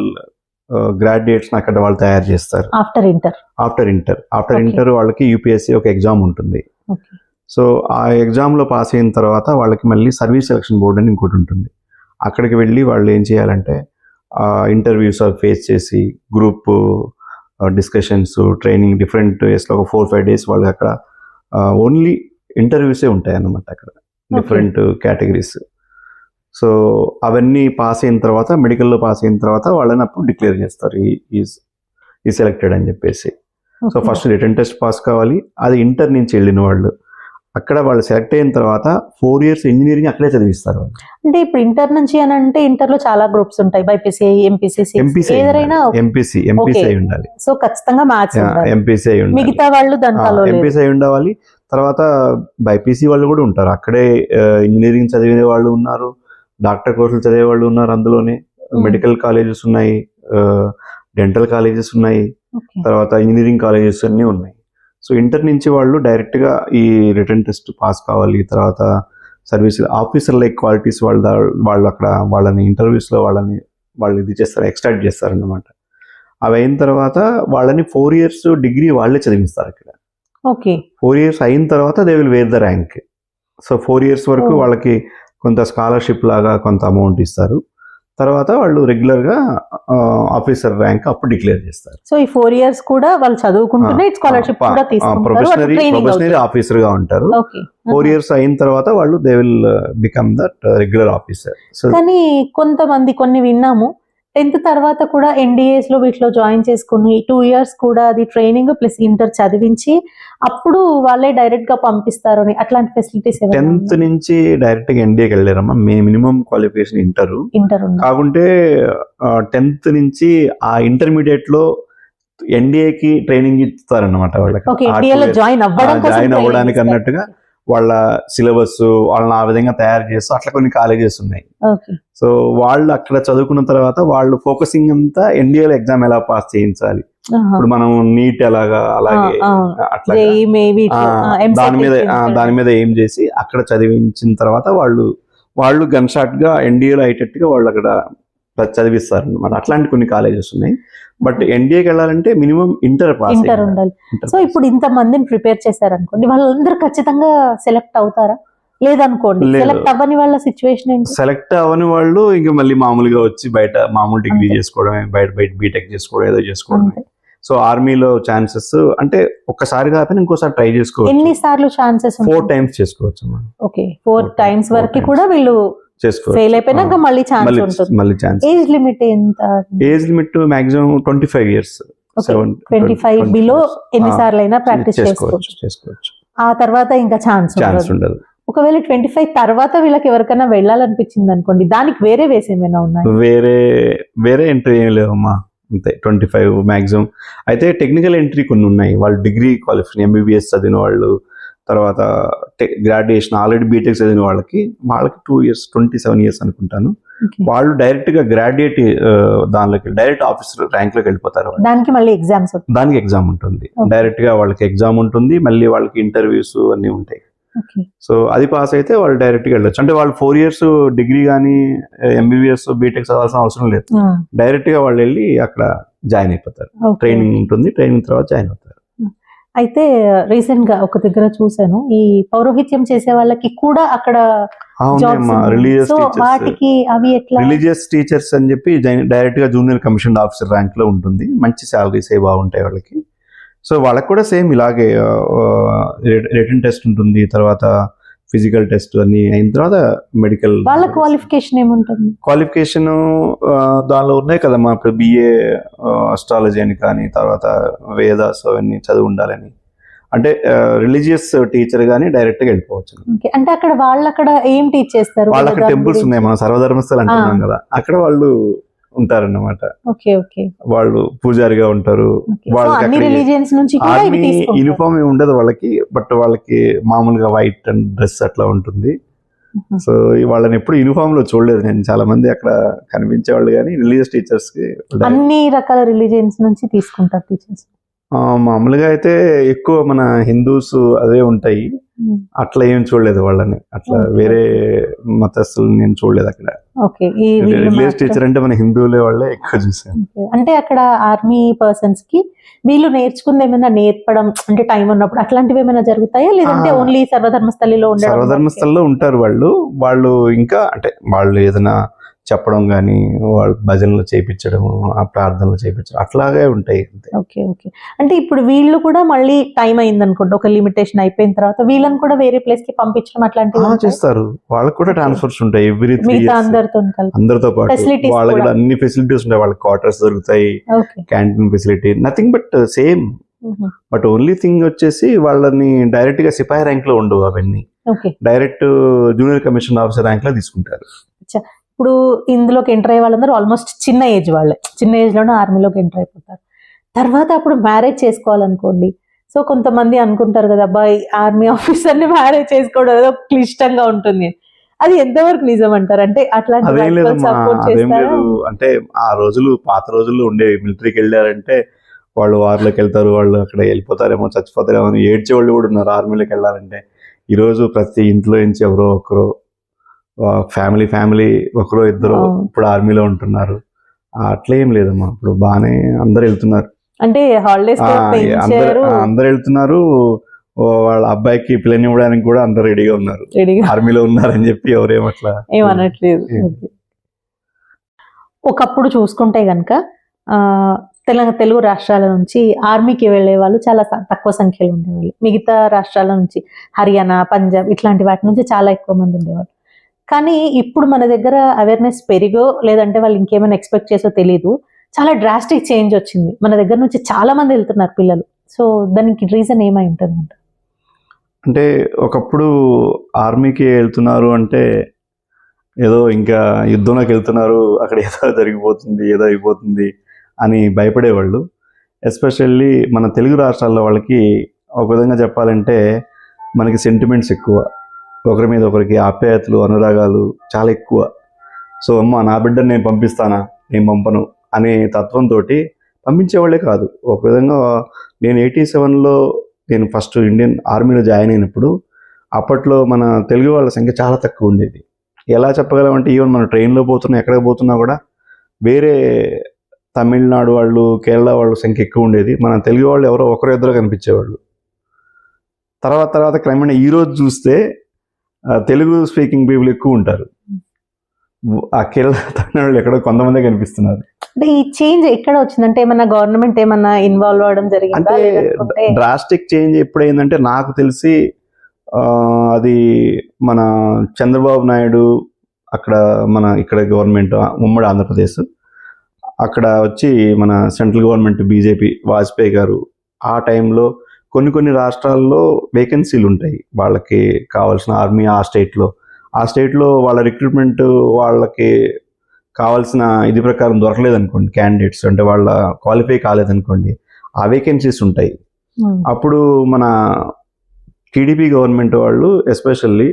గ్రాడ్యుయేట్స్ని అక్కడ వాళ్ళు తయారు చేస్తారు. ఆఫ్టర్ ఇంటర్ వాళ్ళకి యూపీఎస్సీ ఒక ఎగ్జామ్ ఉంటుంది. సో ఆ ఎగ్జామ్లో పాస్ అయిన తర్వాత వాళ్ళకి మళ్ళీ సర్వీస్ సెలక్షన్ బోర్డు అని ఇంకోటి ఉంటుంది. అక్కడికి వెళ్ళి వాళ్ళు ఏం చేయాలంటే ఇంటర్వ్యూస్ ఫేస్ చేసి గ్రూప్ డిస్కషన్స్, ట్రైనింగ్ డిఫరెంట్ వేస్లో ఒక 4-5 days వాళ్ళకి అక్కడ ఓన్లీ ఇంటర్వ్యూసే ఉంటాయి అన్నమాట అక్కడ, డిఫరెంట్ కేటగిరీస్. సో అవన్నీ పాస్ అయిన తర్వాత, మెడికల్లో పాస్ అయిన తర్వాత వాళ్ళని అప్పుడు డిక్లేర్ చేస్తారు ఈ సెలెక్టెడ్ అని చెప్పేసి. So first written test pass కావాలి. అది ఇంటర్ నుంచి వెళ్ళిన వాళ్ళు అక్కడ వాళ్ళు సెలెక్ట్ అయిన తర్వాత 4 years ఇంజనీరింగ్ అక్కడే చదివిస్తారు. అంటే ఇప్పుడు ఇంటర్ నుంచి అని అంటే ఇంటర్లో చాలా గ్రూప్స్ ఉంటాయి, బైపీసీ, ఎంపీసీ ఉండాలి. సో ఖచ్చితంగా మ్యాథ్స్ ఎంపీసీ అయి ఉండాలి. మిగతా వాళ్ళు దాంట్లో ఎంపీసీ అయి ఉండాలి. తర్వాత బైపీసీ వాళ్ళు కూడా ఉంటారు అక్కడే. ఇంజనీరింగ్ చదివే వాళ్ళు ఉన్నారు, డాక్టర్ కోర్సులు చదివే వాళ్ళు ఉన్నారు, అందులోనే మెడికల్ కాలేజెస్ ఉన్నాయి, డెంటల్ కాలేజెస్ ఉన్నాయి, తర్వాత ఇంజనీరింగ్ కాలేజెస్ అన్నీ ఉన్నాయి. సో ఇంటర్ నుంచి వాళ్ళు డైరెక్ట్గా ఈ రిటర్న్ టెస్ట్ పాస్ కావాలి, తర్వాత సర్వీస్ ఆఫీసర్ లైక్ క్వాలిటీస్ వాళ్ళు అక్కడ వాళ్ళని ఇంటర్వ్యూస్లో వాళ్ళు ఇది చేస్తారు, ఎక్స్ట్రాక్ట్ చేస్తారన్నమాట. అవి అయిన తర్వాత వాళ్ళని 4 years డిగ్రీ వాళ్ళే చదివిస్తారు ఇక్కడ. ఓకే. 4 years అయిన తర్వాత they will wear the rank. So 4 years వరకు వాళ్ళకి కొంత స్కాలర్షిప్ లాగా కొంత అమౌంట్ ఇస్తారు. తర్వాత వాళ్ళు రెగ్యులర్గా ఆఫీసర్ ర్యాంక్ అప్పుడు డిక్లేర్ చేస్తారు. సో ఈ 4 years కూడా వాళ్ళు చదువుకుంటూనే స్కాలర్షిప్ కూడా తీసుకుంటారు, ప్రొఫెషనరీ ఆఫీసర్ గా ఉంటారు. 4 years అయిన తర్వాత వాళ్ళు they will become that regular officer. కానీ కొంతమంది కొన్ని విన్నాము 10th తర్వాత కూడా NDAs లో వీటిలో జాయిన్ చేసుకుని 2 years కూడా అది ట్రైనింగ్ ప్లస్ ఇంటర్ చదివించి అప్పుడు వాళ్ళే డైరెక్ట్ గా పంపిస్తారు అని, అట్లాంటి ఫెసిలిటీస్ 10th నుంచి డైరెక్ట్ గా ఎన్డీఏకి వెళ్ళారమ్మా. మినిమం క్వాలిఫికేషన్ ఇంటర్ కాకుంటే 10th నుంచి ఆ ఇంటర్మీడియట్ లో ఎన్డీఏకి ట్రైనింగ్ ఇస్తారన్నమాట వాళ్ళకి. జాయిన్ అవ్వడానికి అన్నట్టుగా వాళ్ళ సిలబస్ వాళ్ళని ఆ విధంగా తయారు చేస్తూ అట్లా కొన్ని కాలేజెస్ ఉన్నాయి. సో వాళ్ళు అక్కడ చదువుకున్న తర్వాత వాళ్ళు ఫోకసింగ్ అంతా ఎన్డీఏలో ఎగ్జామ్ ఎలా పాస్ చేయించాలి, ఇప్పుడు మనం నీట్ ఎలాగా అలాగే అట్లా దాని మీద ఏం చేసి అక్కడ చదివించిన తర్వాత వాళ్ళు గన్ షాట్ గా ఎన్డీఏలో అయ్యేటట్టుగా వాళ్ళు అక్కడ చదివిస్తారు అన్నమాట. అట్లాంటి కొన్ని కాలేజెస్ ఉన్నాయి. బట్ ఎన్డీఏకి వెళ్ళాలంటే మినిమం ఇంటర్ ఉండాలి. సో ఇప్పుడు ఇంత మందిని ప్రిపేర్ చేశారనుకోండి, వాళ్ళందరూ ఖచ్చితంగా సెలెక్ట్ అవుతారా? లేదనుకోండి, సెలెక్ట్ అవ్వని వాళ్ళ సిచ్యువేషన్ ఏంటి? సెలెక్ట్ అవ్వని వాళ్ళు ఇంకా మళ్ళీ మామూలుగా వచ్చి బయట మామూలు డిగ్రీ చేసుకోవడమే, బయట బీటెక్ చేసుకోవడం, ఏదో చేసుకోవడమే. సో ఆర్మీలో ఛాన్సెస్ అంటే ఒక్కసారి కాకపోయినా ఇంకోసారి ట్రై చేసుకోవచ్చు. ఎన్నిసార్లు ఛాన్సెస్? 4 times చేసుకోవచ్చు. ఓకే, 4 times వరకు కూడా వీళ్ళు ఫెయిల్ అయిపోయినాక మళ్ళీ ఛాన్స్ ఉంటుంది. ఏజ్ లిమిట్ ఎంత? Age limit maximum 25 years. 25 below ఎన్నిసార్లు అయినా ప్రాక్టీస్ చేసుకోవచ్చు. ఆ తర్వాత ఇంకా ఛాన్స్ ఉండదు. ఒకవేళ 25 తర్వాత వీళ్ళకి ఎవరికైనా వెళ్ళాలనిపించింది అనుకోండి, దానికి వేరే వేస్ ఏమైనా ఉన్నాయి? వేరే ఎంట్రీ ఏం లేవమ్మా, అంతే 25 మాక్సిమం. అయితే టెక్నికల్ ఎంట్రీ కొన్ని ఉన్నాయి. వాళ్ళు డిగ్రీ క్వాలిఫికేషన్ MBBS చదివిన వాళ్ళు, తర్వాత గ్రాడ్యుయేషన్ ఆల్రెడీ బీటెక్ చదివిన వాళ్ళకి 2 years 27 years అనుకుంటాను. వాళ్ళు డైరెక్ట్ గా గ్రాడ్యుయేట్ దానిలోకి డైరెక్ట్ ఆఫీసర్ ర్యాంక్ లోకి వెళ్ళిపోతారు. దానికి ఎగ్జామ్ ఉంటుంది, డైరెక్ట్ గా వాళ్ళకి ఎగ్జామ్ ఉంటుంది, మళ్ళీ వాళ్ళకి ఇంటర్వ్యూస్ అన్ని ఉంటాయి. సో అది పాస్ అయితే వాళ్ళు డైరెక్ట్ గా వెళ్ళొచ్చు. అంటే వాళ్ళు 4 years డిగ్రీ కానీ MBBS బీటెక్ చదవాల్సిన అవసరం లేదు. డైరెక్ట్ గా వాళ్ళు వెళ్ళి అక్కడ జాయిన్ అయిపోతారు. ట్రైనింగ్ ఉంటుంది, ట్రైనింగ్ తర్వాత జాయిన్ అవుతారు. అయితే రీసెంట్ గా ఒక దగ్గర చూసాను, ఈ పౌరోహిత్యం చేసే వాళ్ళకి కూడా అక్కడ రిలీజియస్ టీచర్స్ అని చెప్పి డైరెక్ట్ గా జూనియర్ కమిషన్ ఆఫీసర్ ర్యాంక్ లో ఉంటుంది. మంచి శాలరీస్ బాగుంటాయి వాళ్ళకి. సో వాళ్ళకి కూడా సేమ్ ఇలాగే రిటన్ టెస్ట్ ఉంటుంది, తర్వాత ఫిజికల్ టెస్ట్ అన్ని అయిన తర్వాత మెడికల్. వాళ్ళ క్వాలిఫికేషన్ ఏముంటుంది? క్వాలిఫికేషన్ దానిలో ఉన్నాయి కదమ్మా, ఇప్పుడు BA అస్ట్రాలజీ అని కానీ, తర్వాత వేదాస్ అవన్నీ చదివి ఉండాలని. అంటే రిలీజియస్ టీచర్ గానీ డైరెక్ట్ గా వెళ్ళిపోవచ్చు. అంటే అక్కడ ఏం టీచ్ చేస్తారు? వాళ్ళ అక్కడ టెంపుల్స్ ఉన్నాయి, మనం సర్వధర్మస్థలు అంటున్నాం కదా, అక్కడ వాళ్ళు ఉంటారన్నమాట. వాళ్ళు పూజారిగా ఉంటారు. వాళ్ళకి యూనిఫామ్ ఏమి ఉండదు వాళ్ళకి, బట్ వాళ్ళకి మామూలుగా వైట్ అండ్ డ్రెస్ అట్లా ఉంటుంది. సో వాళ్ళని ఎప్పుడు యూనిఫామ్ లో చూడలేదు నేను. చాలా మంది అక్కడ కనిపించేవాళ్ళు, కానీ రిలీజియస్ టీచర్స్ కి అన్ని రకాల రిలీజియన్స్ నుంచి తీసుకుంటారు టీచర్స్. మామూలుగా అయితే ఎక్కువ మన హిందూస్ అదే ఉంటాయి, అట్లా ఏం చూడలేదు వాళ్ళని. అట్లా వేరే మతస్థులు నేను చూడలేదు అక్కడ. రిలీజియస్ టీచర్ అంటే మన హిందువులే వాళ్ళే ఎక్కువ చూసాను. అంటే అక్కడ ఆర్మీ పర్సన్స్ కి వీళ్ళు నేర్చుకుంది ఏమైనా నేర్పడం అంటే టైం ఉన్నప్పుడు అట్లాంటివి ఏమైనా జరుగుతాయా, లేదంటే ఓన్లీ సర్వధర్మస్థలిలో ఉండడం? సర్వధర్మస్థల్లో ఉంటారు వాళ్ళు ఇంకా అంటే వాళ్ళు ఏదైనా చెప్పడం కానీ, వాళ్ళు భజనలు చేయించడం, ఆ ప్రార్థనలు చేయించడం అట్లాగే ఉంటాయి. ఓకే. అంటే ఇప్పుడు వీళ్ళు కూడా మళ్ళీ టైం అయింది అనుకోండి, ఒక లిమిటేషన్ అయిపోయిన తర్వాత వీళ్ళని కూడా వేరే ప్లేస్ కి పంపించడం అట్లాంటివి చేస్తారు. వాళ్ళకి కూడా ట్రాన్స్ఫర్స్ ఉంటాయి ఎవ్రీ 3 years. అందరితో పాటు వాళ్ళకి అన్ని ఫెసిలిటీస్ ఉంటాయి. వాళ్ళకి క్వార్టర్స్ దొరుకుతాయి, canteen facility, nothing but same. But only thing వచ్చేసి వాళ్ళని డైరెక్ట్ గా సిపాయి ర్యాంక్ లో ఉండవు, అవన్నీ direct junior commission officer rank లో తీసుకుంటారు. ఇప్పుడు ఇందులోకి ఎంటర్ అయ్యే వాళ్ళందరూ ఆల్మోస్ట్ చిన్న ఏజ్ లోనే ఆర్మీలోకి ఎంటర్ అయిపోతారు. తర్వాత అప్పుడు మ్యారేజ్ చేసుకోవాలనుకోండి, సో కొంతమంది అనుకుంటారు కదా, అబ్బాయి ఆర్మీ ఆఫీసర్ని మ్యారేజ్ చేసుకోవడం ఏదో క్లిష్టంగా ఉంటుంది. అది ఎంతవరకు నిజం అంటారు? అంటే అట్లాంటి అంటే ఆ రోజులు పాత రోజుల్లో ఉండే మిలిటరీకి వెళ్ళారంటే వాళ్ళు వార్లోకి వెళ్తారు, వాళ్ళు అక్కడ వెళ్ళిపోతారేమో, చచ్చిపోతారేమో అని ఏడ్చే వాళ్ళు కూడా ఉన్నారు ఆర్మీలోకి వెళ్ళాలంటే. ఈరోజు ప్రతి ఇంట్లో నుంచి ఎవరో ఒకరు, ఫ్యామిలీ ఒకరో ఇద్దరు ఇప్పుడు ఆర్మీలో ఉంటున్నారు. అట్లా ఏం లేదమ్మా, ఇప్పుడు బాగానే అందరు వెళ్తున్నారు. అంటే హాలిడేస్ అందరు వెళ్తున్నారు. వాళ్ళ అబ్బాయికి పిల్లని ఇవ్వడానికి కూడా అందరు రెడీగా ఉన్నారు, ఆర్మీలో ఉన్నారని చెప్పి ఎవరేమట్లా ఏమనట్లేదు. ఒకప్పుడు చూసుకుంటే గనక తెలుగు రాష్ట్రాల నుంచి ఆర్మీకి వెళ్ళే వాళ్ళు చాలా తక్కువ సంఖ్యలో ఉండేవాళ్ళు. మిగతా రాష్ట్రాల నుంచి హర్యానా, పంజాబ్ ఇట్లాంటి వాటి నుంచి చాలా ఎక్కువ మంది ఉండేవాళ్ళు. కానీ ఇప్పుడు మన దగ్గర అవేర్నెస్ పెరిగో లేదంటే వాళ్ళు ఇంకేమైనా ఎక్స్పెక్ట్ చేసో తెలీదు, చాలా డ్రాస్టిక్ చేంజ్ వచ్చింది. మన దగ్గర నుంచి చాలా మంది వెళ్తున్నారు పిల్లలు. సో దానికి రీజన్ ఏమై ఉంటుంది అంటే, ఒకప్పుడు ఆర్మీకి వెళ్తున్నారు అంటే ఏదో ఇంకా యుద్ధంలోకి వెళ్తున్నారు, అక్కడ ఏదో జరిగిపోతుంది, ఏదో అయిపోతుంది అని భయపడేవాళ్ళు. ఎస్పెషల్లీ మన తెలుగు రాష్ట్రాల్లో వాళ్ళకి ఒక విధంగా చెప్పాలంటే మనకి సెంటిమెంట్స్ ఎక్కువ, ఒకరి మీద ఒకరికి ఆప్యాయతలు, అనురాగాలు చాలా ఎక్కువ. సో అమ్మ నా బిడ్డను నేను పంపిస్తానా, నేను పంపను అనే తత్వంతో పంపించేవాళ్ళే కాదు. ఒక విధంగా నేను 87లో నేను ఫస్ట్ ఇండియన్ ఆర్మీలో జాయిన్ అయినప్పుడు అప్పట్లో మన తెలుగు వాళ్ళ సంఖ్య చాలా తక్కువ ఉండేది. ఎలా చెప్పగలమంటే ఈవెన్ మన ట్రైన్లో పోతున్నా, ఎక్కడికి పోతున్నా కూడా వేరే తమిళనాడు వాళ్ళు, కేరళ వాళ్ళు సంఖ్య ఎక్కువ ఉండేది. మన తెలుగు వాళ్ళు ఎవరో ఒకరు ఇద్దరు కనిపించేవాళ్ళు. తర్వాత క్రమేణా ఈరోజు చూస్తే తెలుగు స్పీకింగ్ పీపుల్ ఎక్కువ ఉంటారు. ఆ కేరళ తమిళనాడు ఎక్కడో కొంతమంది కనిపిస్తున్నారు. అంటే ఈ చేంజ్ ఎక్కడ వచ్చిందంటే ఏమన్నా గవర్నమెంట్ ఏమన్నా ఇన్వాల్వ్ అవడం జరిగిందా? అంటే డ్రాస్టిక్ చేంజ్ ఎప్పుడైందంటే నాకు తెలిసి అది మన చంద్రబాబు నాయుడు అక్కడ ఇక్కడ గవర్నమెంట్ ఉమ్మడి ఆంధ్రప్రదేశ్ అక్కడ వచ్చి మన సెంట్రల్ గవర్నమెంట్ బీజేపీ వాజ్పేయి గారు ఆ టైంలో కొన్ని రాష్ట్రాల్లో వేకెన్సీలు ఉంటాయి, వాళ్ళకి కావాల్సిన ఆర్మీ ఆ స్టేట్లో వాళ్ళ రిక్రూట్మెంట్ వాళ్ళకి కావాల్సిన ఇది ప్రకారం దొరకలేదనుకోండి, క్యాండిడేట్స్ అంటే వాళ్ళ క్వాలిఫై కాలేదనుకోండి, ఆ వేకెన్సీస్ ఉంటాయి. అప్పుడు మన టీడీపీ గవర్నమెంట్ వాళ్ళు, ఎస్పెషల్లీ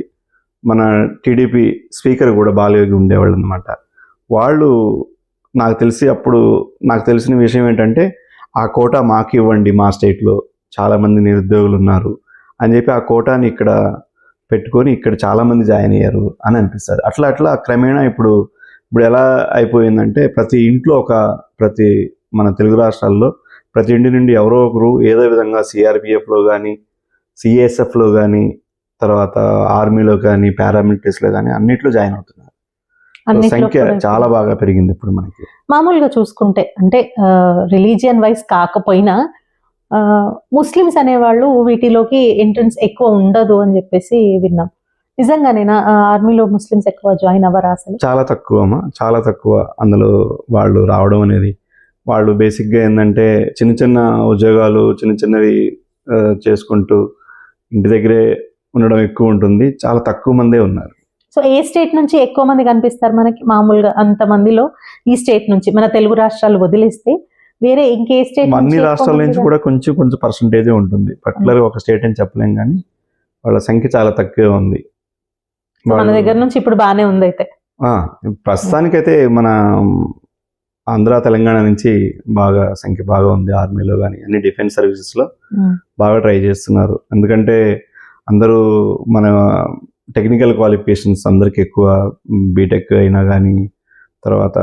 మన టీడీపీ స్పీకర్ కూడా బాలయోగి ఉండేవాళ్ళు అనమాట. వాళ్ళు నాకు తెలిసిన విషయం ఏంటంటే ఆ కోటా మాకు ఇవ్వండి, మా స్టేట్లో చాలామంది నిరుద్యోగులు ఉన్నారు అని చెప్పి ఆ కోటాని ఇక్కడ పెట్టుకొని ఇక్కడ చాలామంది జాయిన్ అయ్యారు అని అనిపిస్తారు. అట్లా క్రమేణా ఇప్పుడు ఎలా అయిపోయిందంటే ప్రతి ఇంట్లో ప్రతి మన తెలుగు రాష్ట్రాల్లో ప్రతి ఇంటి నుండి ఎవరో ఒకరు ఏదో విధంగా సిఆర్పిఎఫ్లో కానీ, సిఎస్ఎఫ్లో కానీ, తర్వాత ఆర్మీలో కానీ, పారామిలిటరీస్లో కానీ అన్నిట్లో జాయిన్ అవుతున్నారు. సంఖ్య చాలా బాగా పెరిగింది ఇప్పుడు మనకి. మామూలుగా చూసుకుంటే అంటే రిలీజియన్ వైజ్ కాకపోయినా ముస్లిమ్స్ అనేవాళ్ళు వీటిలోకి ఎంట్రన్స్ ఎక్కువ ఉండదు అని చెప్పేసి విన్నాం. నిజంగానేనా ఆర్మీలో ముస్లిమ్స్ ఎక్కువ జాయిన్ అవ్వరా? అసలు చాలా తక్కువ అందులో వాళ్ళు రావడం అనేది. వాళ్ళు బేసిక్గా ఏంటంటే చిన్న ఉద్యోగాలు చిన్నవి చేసుకుంటూ ఇంటి దగ్గరే ఉండడం ఎక్కువ ఉంటుంది. చాలా తక్కువ మందే ఉన్నారు. సో ఏ స్టేట్ నుంచి ఎక్కువ మంది కనిపిస్తారు మనకి మామూలుగా? అంతమందిలో ఈ స్టేట్ నుంచి, మన తెలుగు రాష్ట్రాలు వదిలేస్తే వేరే ఇంకే స్టేట్? అన్ని రాష్ట్రాల నుంచి కూడా కొంచెం పర్సంటేజే ఉంటుంది. పర్టికులర్గా ఒక స్టేట్ అని చెప్పలేం, కానీ వాళ్ళ సంఖ్య చాలా తక్కువే ఉంది. మన దగ్గర నుంచి ఇప్పుడు బాగానే ఉంది అయితే. ప్రస్తుతానికైతే మన ఆంధ్ర, తెలంగాణ నుంచి సంఖ్య బాగా ఉంది. ఆర్మీలో కానీ అన్ని డిఫెన్స్ సర్వీసెస్లో బాగా ట్రై చేస్తున్నారు. ఎందుకంటే అందరూ మన టెక్నికల్ క్వాలిఫికేషన్స్ అందరికి ఎక్కువ, బీటెక్ అయినా కానీ, తర్వాత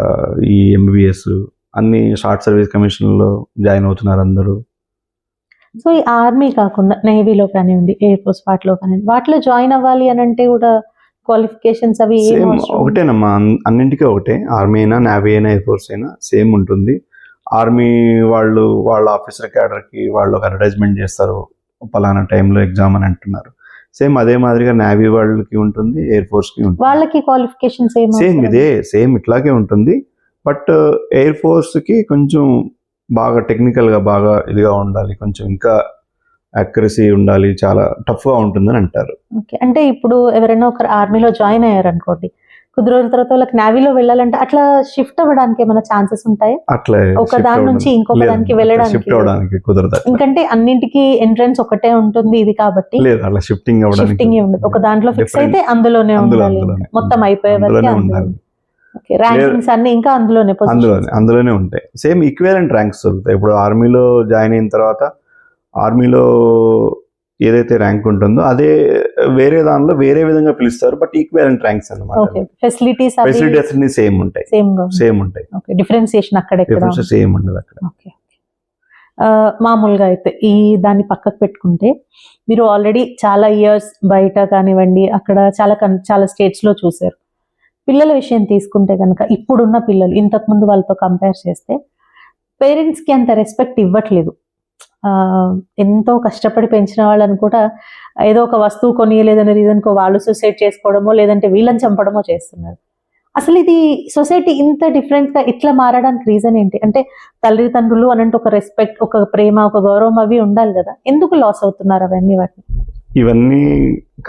ఈ ఎంబీబీఎస్ అన్ని షార్ట్ సర్వీస్ కమిషన్లో జాయిన్ అవుతున్నారు అందరూ. సో ఈ ఆర్మీ కాకుండా నేవీలో కానివ్వండి, ఎయిర్ ఫోర్స్ వాటిలో కానివ్వండి, వాటిలో జాయిన్ అవ్వాలి అని అంటే కూడా క్వాలిఫికేషన్స్ అవి ఒకటేనమ్మా, అన్నింటికీ ఒకటే. ఆర్మీ అయినా, నేవీ అయినా, ఎయిర్ ఫోర్స్ అయినా సేమ్ ఉంటుంది. ఆర్మీ వాళ్ళు వాళ్ళ ఆఫీసర్ క్యాడర్కి వాళ్ళు ఒక అడ్వర్టైజ్మెంట్ చేస్తారు, పలానా టైంలో ఎగ్జామ్ అని అంటున్నారు. సేమ్ అదే మాదిరిగా నేవీ వాళ్ళకి ఉంటుంది, ఎయిర్ ఫోర్స్కి ఉంటుంది. వాళ్ళకి క్వాలిఫికేషన్స్ సేమ్ ఇట్లాగే ఉంటుంది. బట్ ఎయిర్ ఫోర్స్కి కొంచెం బాగా టెక్నికల్గా బాగా ఇదిగా ఉండాలి, కొంచెం ఇంకా అక్యురసీ ఉండాలి, చాలా టఫ్గా ఉంటుందని అంటారు. ఓకే, అంటే ఇప్పుడు ఎవరైనా ఒకరు ఆర్మీలో జాయిన్ అయ్యారు అనుకోండి, కొద్ది రోజుల తర్వాత వాళ్ళకి నేవీలో వెళ్ళాలంటే అట్లా షిఫ్ట్ అవ్వడానికి ఏమైనా ఛాన్సెస్ ఉంటాయి? అట్లా ఒక దాని నుంచి ఇంకొక దానికి వెళ్ళడానికి కుదరదు. ఎందుకంటే అన్నింటికి ఎంట్రన్స్ ఒకటే ఉంటుంది ఇది కాబట్టి. లేదు, అలా షిఫ్టింగ్ ఉండదు. ఒక దాంట్లో ఫిక్స్ అయితే అందులోనే ఉండాలి, మొత్తం అయిపోయే వరకు. ర్యాంకింగ్స్ అన్ని ఇంకా అందులోనే ఉంటాయి. సేమ్ ఈక్వివలెంట్ ర్యాంక్స్ దొరుకుతాయి. ఇప్పుడు ఆర్మీలో జాయిన్ అయిన తర్వాత ఆర్మీలో ఏదైతే ర్యాంక్ ఉంటుందో అదే వేరే దానిలో వేరే విధంగా పిలుస్తారు, బట్ ఈక్వివలెంట్ ర్యాంక్స్ అన్నమాట. ఫెసిలిటీస్ అన్ని సేమ్ ఉంటాయి. డిఫరెన్సియేషన్ సేమ్ ఉండదు అక్కడ. మామూలుగా అయితే ఈ దాన్ని పక్కకు పెట్టుకుంటే మీరు ఆల్రెడీ చాలా ఇయర్స్ బయట కానివ్వండి అక్కడ చాలా స్టేట్స్ లో చూసారు. పిల్లల విషయం తీసుకుంటే కనుక ఇప్పుడున్న పిల్లలు ఇంతకుముందు వాళ్ళతో కంపేర్ చేస్తే పేరెంట్స్ కి అంత రెస్పెక్ట్ ఇవ్వట్లేదు. ఎంతో కష్టపడి పెంచిన వాళ్ళని కూడా ఏదో ఒక వస్తువు కొనియలేదనే రీజన్కో వాళ్ళు సూసైడ్ చేసుకోవడమో లేదంటే వీళ్ళని చంపడమో చేస్తున్నారు. అసలు ఇది సొసైటీ ఇంత డిఫరెంట్ గా ఇట్లా మారడానికి రీజన్ ఏంటి? అంటే తల్లిదండ్రులు అనంటే ఒక రెస్పెక్ట్, ఒక ప్రేమ, ఒక గౌరవం అవి ఉండాలి కదా, ఎందుకు లాస్ అవుతున్నారు అవన్నీ? ఇవన్నీ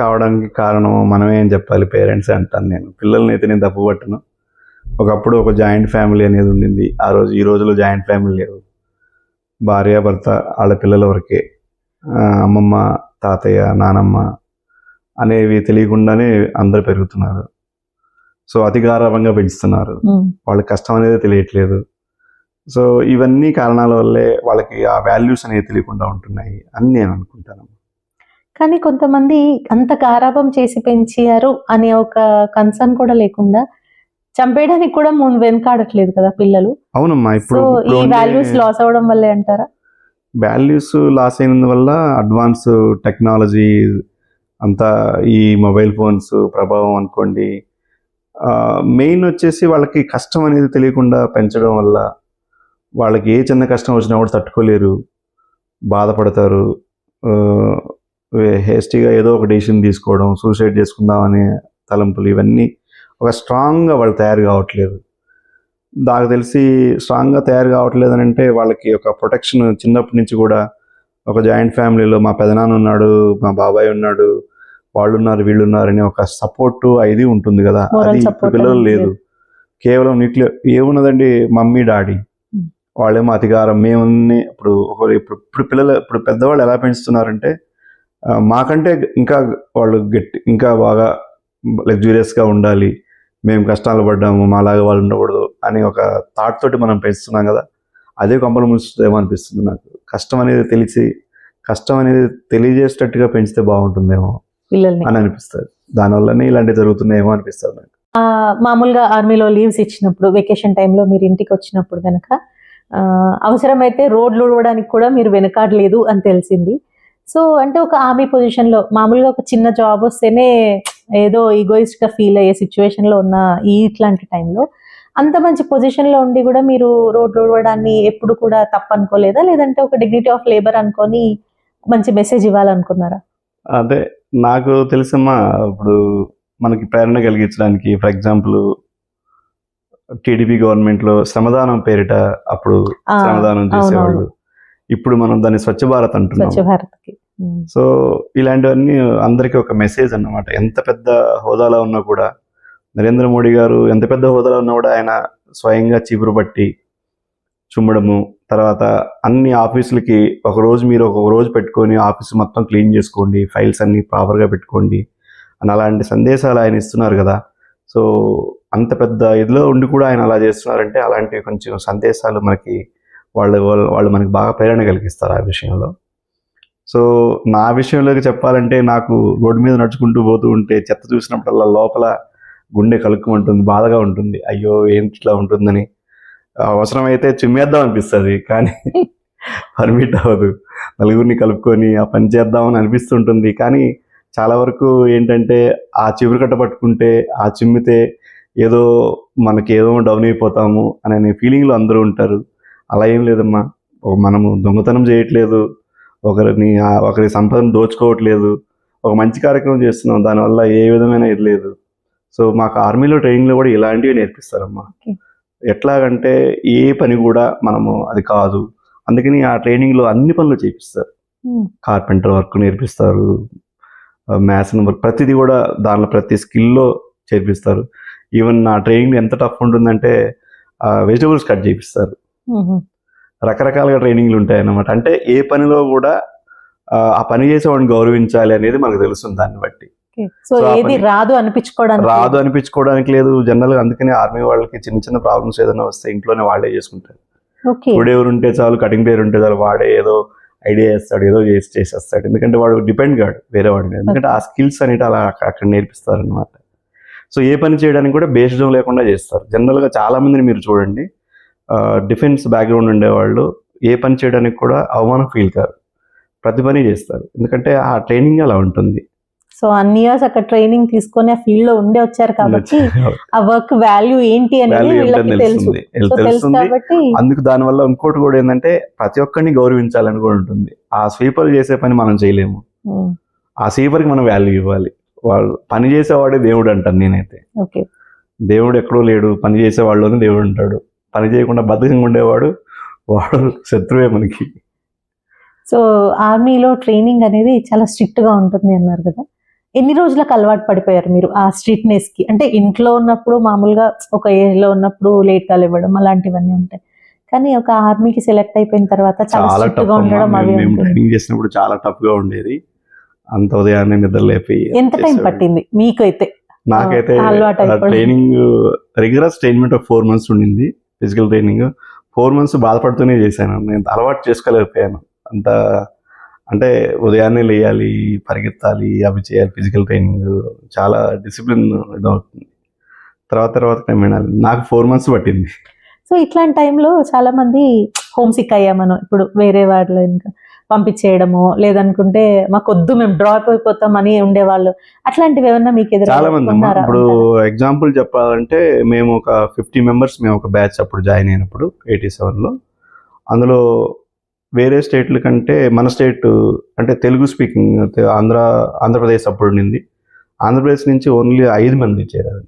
కావడానికి కారణం మనమే ఏం చెప్పాలి, పేరెంట్స్ అంటాను నేను. పిల్లల్ని అయితే నేను తప్పు పట్టను. ఒకప్పుడు ఒక జాయింట్ ఫ్యామిలీ అనేది ఉండింది. ఈ రోజులో జాయింట్ ఫ్యామిలీ లేవు. భార్య భర్త వాళ్ళ పిల్లల వరకే, అమ్మమ్మ తాతయ్య నానమ్మ అనేవి తెలియకుండానే అందరు పెరుగుతున్నారు. సో అతి గారాభంగా పెంచుతున్నారు. వాళ్ళకి కష్టం అనేది తెలియట్లేదు. సో ఇవన్నీ కారణాల వల్లే వాళ్ళకి ఆ వాల్యూస్ అనేవి తెలియకుండా ఉంటున్నాయి అని నేను అనుకుంటాను. కానీ కొంతమంది అంత గారాభం చేసి పెంచారు అనే ఒక కన్సర్న్ కూడా లేకుండా చంపేయడానికి కూడా ముందు వెనకాడట్లేదు కదా పిల్లలు. అవునమ్మా. ఇప్పుడు ఈ వాల్యూస్ లాస్ అవడం వల్లే అంటారా? వాల్యూస్ లాస్ అయినందువల్ల అడ్వాన్స్ టెక్నాలజీ అంతా, ఈ మొబైల్ ఫోన్స్ ప్రభావం అనుకోండి. మెయిన్ వచ్చేసి వాళ్ళకి కష్టం అనేది తెలియకుండా పెంచడం వల్ల వాళ్ళకి ఏ చిన్న కష్టం వచ్చినా కూడా తట్టుకోలేరు, బాధపడతారు. హేస్టీగా ఏదో ఒక డెసిషన్ తీసుకోవడం, సూసైడ్ చేసుకుందాం అనే తలంపులు, ఇవన్నీ ఒక స్ట్రాంగ్గా వాళ్ళు తయారు కావట్లేదు. నాకు తెలిసి స్ట్రాంగ్గా తయారు కావట్లేదు అని అంటే వాళ్ళకి ఒక ప్రొటెక్షన్ చిన్నప్పటి నుంచి కూడా ఒక జాయింట్ ఫ్యామిలీలో మా పెదనాన్న ఉన్నాడు, మా బాబాయ్ ఉన్నాడు, వాళ్ళు ఉన్నారు వీళ్ళు ఉన్నారు అని ఒక సపోర్ట్ ఇది ఉంటుంది కదా. అది పిల్లలు లేదు. కేవలం న్యూక్లియర్ ఏమున్నదండి, మమ్మీ డాడీ వాళ్ళేమో అధికారం మేమున్ని. ఇప్పుడు పెద్దవాళ్ళు ఎలా పెంచుతున్నారంటే మాకంటే ఇంకా వాళ్ళు ఇంకా బాగా లగ్జూరియస్గా ఉండాలి, మేము కష్టాలు పడ్డాము మాలాగా వాళ్ళు ఉండకూడదు అని ఒక థాట్ తోటి మనం పెంచుతున్నాం కదా. అదే కొంపలు ముస్తుందేమో అనిపిస్తుంది నాకు. కష్టం అనేది తెలియజేసేటట్టుగా పెంచితే బాగుంటుందేమో అని అనిపిస్తుంది. దానివల్లనే ఇలాంటివి జరుగుతున్నాయేమో అనిపిస్తుంది నాకు. మామూలుగా ఆర్మీలో లీవ్స్ ఇచ్చినప్పుడు, వెకేషన్ టైంలో మీరు ఇంటికి వచ్చినప్పుడు కనుక అవసరమైతే రోడ్లు ఊడవడానికి కూడా మీరు వెనకాడలేదు అని తెలిసింది. సో అంటే ఒక ఆర్మీ పొజిషన్లో మామూలుగా ఒక చిన్న జాబ్ వస్తేనే ఏదో ఈగోయిస్ట్గా ఫీల్ అయ్యే సిచ్యువేషన్లో ఉన్న ఇట్లాంటి టైంలో అంత మంచి పొజిషన్లో ఉండి కూడా మీరు రోడ్లు ఊడవడాన్ని ఎప్పుడు కూడా తప్పనుకోలేదా? లేదంటే ఒక డిగ్నిటీ ఆఫ్ లేబర్ అనుకొని మంచి మెసేజ్ ఇవ్వాలనుకున్నారా? అదే నాకు తెలుసమ్మా. ఇప్పుడు మనకి ప్రేరణ కలిగించడానికి, ఫర్ ఎగ్జాంపుల్ టీడీపీ గవర్నమెంట్లో శ్రమదానం పేరిట అప్పుడు శ్రమదానం చేసేవాళ్ళు. ఇప్పుడు మనం దాన్ని స్వచ్ఛ భారత్ అంటున్నాం. సో ఇలాంటివన్నీ అందరికీ ఒక మెసేజ్ అన్నమాట. ఎంత పెద్ద హోదాలో ఉన్నా కూడా, నరేంద్ర మోడీ గారు ఎంత పెద్ద హోదాలో ఉన్నా కూడా ఆయన స్వయంగా చీపురు పట్టి చుమ్మడము, తర్వాత అన్ని ఆఫీసులకి ఒక రోజు పెట్టుకొని ఆఫీసు మొత్తం క్లీన్ చేసుకోండి, ఫైల్స్ అన్ని ప్రాపర్గా పెట్టుకోండి అని అలాంటి సందేశాలు ఆయన ఇస్తున్నారు కదా. సో అంత పెద్ద ఇదిలో ఉండి కూడా ఆయన అలా చేస్తున్నారంటే అలాంటి కొంచెం సందేశాలు మనకి వాళ్ళు మనకి బాగా ప్రేరణ కలిగిస్తారు ఆ విషయంలో. సో నా విషయంలోకి చెప్పాలంటే, నాకు రోడ్డు మీద నడుచుకుంటూ పోతూ ఉంటే చెత్త చూసినప్పుడల్లా లోపల గుండె కలుక్కుమంటుంది, బాధగా ఉంటుంది. అయ్యో ఏంటి ఇట్లా ఉంటుందని. అవసరమైతే చిమ్మేద్దాం అనిపిస్తుంది, కానీ పర్మిట్ అవ్వదు. నలుగురిని కలుపుకొని ఆ పని చేద్దామని అనిపిస్తుంటుంది. కానీ చాలా వరకు ఏంటంటే ఆ చివరి కట్ట పట్టుకుంటే, ఆ చిమ్మితే ఏదో మనకి ఏదో డౌన్ అయిపోతాము అనే ఫీలింగ్లో అందరూ ఉంటారు. అలా ఏం లేదమ్మా. మనము దొంగతనం చేయట్లేదు, ఒకరి సంపదను దోచుకోవట్లేదు, ఒక మంచి కార్యక్రమం చేస్తున్నాం. దానివల్ల ఏ విధమైన ఇది లేదు. సో మాకు ఆర్మీలో ట్రైనింగ్లో కూడా ఇలాంటివి నేర్పిస్తారమ్మా. ఎట్లాగంటే ఏ పని కూడా మనము అది కాదు, అందుకని ఆ ట్రైనింగ్లో అన్ని పనులు చేపిస్తారు. కార్పెంటర్ వర్క్ నేర్పిస్తారు, మ్యాథ్స్ వర్క్, ప్రతిదీ కూడా దానిలో ప్రతి స్కిల్లో చేర్పిస్తారు. ఈవెన్ నా ట్రైనింగ్ ఎంత టఫ్ ఉంటుందంటే వెజిటబుల్స్ కట్ చేపిస్తారు. రకరకాలుగా ట్రైనింగ్లు ఉంటాయి అన్నమాట. అంటే ఏ పనిలో కూడా ఆ పని చేసేవాడిని గౌరవించాలి అనేది మనకు తెలుస్తుంది దాన్ని బట్టి. సో So, ఆ ఏది పని- రాదు అనిపించుకోవడానికి రాదు అనిపించుకోవడానికి లేదు. జనరల్ గా అందుకనే ఆర్మీ వాళ్ళకి చిన్న చిన్న ప్రాబ్లమ్స్ ఏదైనా వస్తే ఇంట్లోనే వాళ్ళే చేసుకుంటారు. ఓకే ఫుడ్ ఎవరు ఉంటే చాలు, కటింగ్ పేరు ఉంటే చాలు, వాడే ఏదో ఐడియా చేస్తాడు, ఏదో చేసేస్తాడు. ఎందుకంటే వాడు డిపెండ్ కాడు వేరే వాడి మీద. ఎందుకంటే ఆ స్కిల్స్ అనేవి అలా అక్కడ నేర్పిస్తారు అనమాట. సో ఏ పని చేయడానికి కూడా బేస్డ్ లేకుండా చేస్తారు. జనరల్ గా చాలా మందిని మీరు చూడండి, డిఫెన్స్ బ్యాక్గ్రౌండ్ ఉండేవాళ్ళు ఏ పని చేయడానికి కూడా అవమానం ఫీల్ కాదు, ప్రతి పని చేస్తారు. ఎందుకంటే ఆ ట్రైనింగ్ అలా ఉంటుంది. సో అన్ని ఇయర్స్ అక్కడ ట్రైనింగ్ తీసుకొని ఆ ఫీల్డ్ లో ఉండే వచ్చారు కాబట్టి ఆ వర్క్ వాల్యూ ఏంటి అనేది వాల్యూ వీళ్ళకి ఏంటని తెలుసు. తెలుస్తుంది, సో తెలుసు తెలుస్తుంది. కాబట్టి అందుకు దానివల్ల ఇంకోటి కూడా ఏంటంటే ప్రతి ఒక్కరిని గౌరవించాలని కూడా ఉంటుంది. ఆ స్వీపర్ చేసే పని మనం చేయలేము, ఉమ్, ఆ స్వీపర్కి మనం వాల్యూ ఇవ్వాలి. వాళ్ళు పని చేసేవాడే దేవుడు అంటాను నేనైతే. ఓకే దేవుడు ఎక్కడో లేడు, పని చేసేవాళ్ళలోనే దేవుడు ఉంటాడు. పని చేయకుండా బద్ధకంగా ఉండేవాడు వాడు శత్రువే మనకి. సో ఆర్మీలో ట్రైనింగ్ అనేది చాలా స్ట్రిక్ట్ గా ఉంటుంది అన్నారు కదా, ఎన్ని రోజులకు అలవాటు పడిపోయారు మీరు ఆ స్ట్రిక్ట్నెస్ కి? అంటే ఇంట్లో ఉన్నప్పుడు మామూలుగా ఒక ఏజ్ లో ఉన్నప్పుడు లేట్ గా ఇవ్వడం అలాంటివన్నీ ఉంటాయి, కానీ ఒక ఆర్మీకి సెలెక్ట్ అయిపోయిన తర్వాత చాలా చాలా స్ట్రిక్ట్ టఫ్ గా అమ్మా. ఉండడం అవి మేము ఉంటుంది. ట్రైనింగ్ చేసినప్పుడు చాలా టఫ్ గా ఉండేది. అంత ఉదయాన్నే నిద్ర లేపి ఎంత టైం చేసేవాడు. పట్టింది మీకు అయితే? నాకైతే అలవాటు అయిపోయింది. ట్రైనింగ్ రెగ్యులర్ ట్రైన్మెంట్ ఒక 4 months ఉండింది. ఫిజికల్ ట్రైనింగ్ 4 months బాధపడుతూనే చేశాను. నేను అలవాటు చేసుకోలేకపోయాను. అంత అంటే ఉదయాన్నే లేయాలి, పరిగెత్తాలి, అవి చేయాలి. ఫిజికల్ ట్రైనింగ్ చాలా డిసిప్లిన్ ఇదవుతుంది. తర్వాత టైం వినాలి. నాకు 4 months పట్టింది. సో ఇట్లాంటి టైంలో చాలా మంది హోమ్ సిక్ అయ్యామను ఇప్పుడు వేరే వాళ్ళు ఇంకా పంపించేయడము, లేదనుకుంటే మాకొద్దు మేము డ్రాప్ అయిపోతాం అని ఉండేవాళ్ళు. అట్లాంటివి ఏమన్నా మీకు చాలా మంది అమ్మా. ఎదురు ఇప్పుడు ఎగ్జాంపుల్ చెప్పాలంటే మేము ఒక 50 members మేము ఒక బ్యాచ్ అప్పుడు జాయిన్ అయినప్పుడు 87లో. అందులో వేరే స్టేట్ల కంటే మన స్టేట్ అంటే తెలుగు స్పీకింగ్ ఆంధ్రప్రదేశ్ అప్పుడు ఉండింది. ఆంధ్రప్రదేశ్ నుంచి ఓన్లీ 5 మంది చేరారు.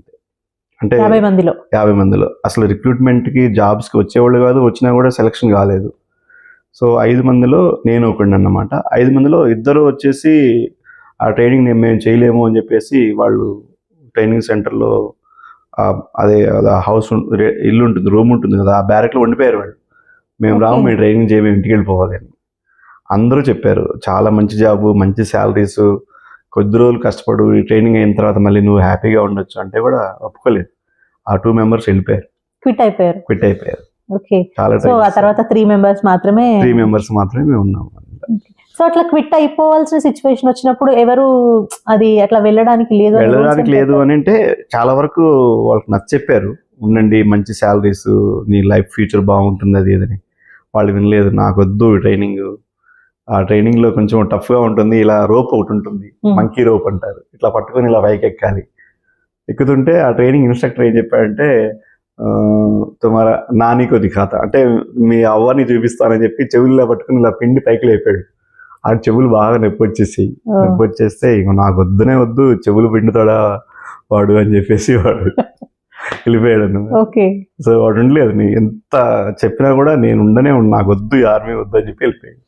అంటే 50 మందిలో 50 మందిలో అసలు రిక్రూట్మెంట్కి జాబ్స్కి వచ్చేవాళ్ళు కాదు, వచ్చినా కూడా సెలక్షన్ కాలేదు. సో 5 మందిలో నేను ఒకడిని అన్నమాట. 5 మందిలో 2 వచ్చేసి ఆ ట్రైనింగ్ మేము చేయలేము అని చెప్పేసి వాళ్ళు ట్రైనింగ్ సెంటర్లో అదే హౌస్ ఇల్లు ఉంటుంది, రూమ్ ఉంటుంది కదా, ఆ బ్యారెక్లో ఉండిపోయారు వాళ్ళు. మేము రాము, మేము ట్రైనింగ్ చేయ, మేము ఇంటికి వెళ్ళిపోవాలి అని అందరూ చెప్పారు. చాలా మంచి జాబు, మంచి శాలరీస్, కొద్ది రోజులు కష్టపడు, ఈ ట్రైనింగ్ అయిన తర్వాత మళ్ళీ నువ్వు హ్యాపీగా ఉండొచ్చు అంటే కూడా ఒప్పుకోలేదు. ఆ 2 members వెళ్ళిపోయారు, క్విట్ అయిపోయారు. ఓకే. చాలా సో ఆ తర్వాత 3 members మాత్రమే 3 members మాత్రమే మేము ఉన్నాము. సో అట్లా క్విట్ అయిపోవాల్సిన సిచ్యువేషన్ వచ్చినప్పుడు ఎవరు అది అట్లా వెళ్ళడానికి లేదు అని అంటే చాలా వరకు వాళ్ళకి నచ్చ చెప్పారు, ఉండండి మంచి శాలరీస్, నీ లైఫ్ ఫ్యూచర్ బాగుంటుంది అది ఇదని. వాళ్ళు వినలేదు. నాకు వద్దు ట్రైనింగ్, ఆ ట్రైనింగ్ లో కొంచెం టఫ్ గా ఉంటుంది. ఇలా రోప్ ఒకటి ఉంటుంది, మంకీ రోప్ అంటారు, ఇట్లా పట్టుకొని ఇలా పైకి ఎక్కాలి. ఎక్కుతుంటే ఆ ట్రైనింగ్ ఇన్స్ట్రక్టర్ ఏం చెప్పాడంటే, తుమారా నాని కొద్ది ఖాతా అంటే మీ అవ్వని చూపిస్తానని చెప్పి చెవుల్లో పట్టుకుని ఇలా పిండి పైకి లేపాడు. ఆ చెవులు బాగా నొప్పి వచ్చేస్తే ఇంక నాకు వద్దు చెవులు పిండుతాడా వాడు అని చెప్పేసి వాడు వెళ్ళిపోయాడు అన్నమాట. సో వాడు ఉండలేదు, నీ ఎంత చెప్పినా కూడా నేను నాకు వద్దు, ఆర్మీ వద్దు అని చెప్పి వెళ్ళిపోయాడు.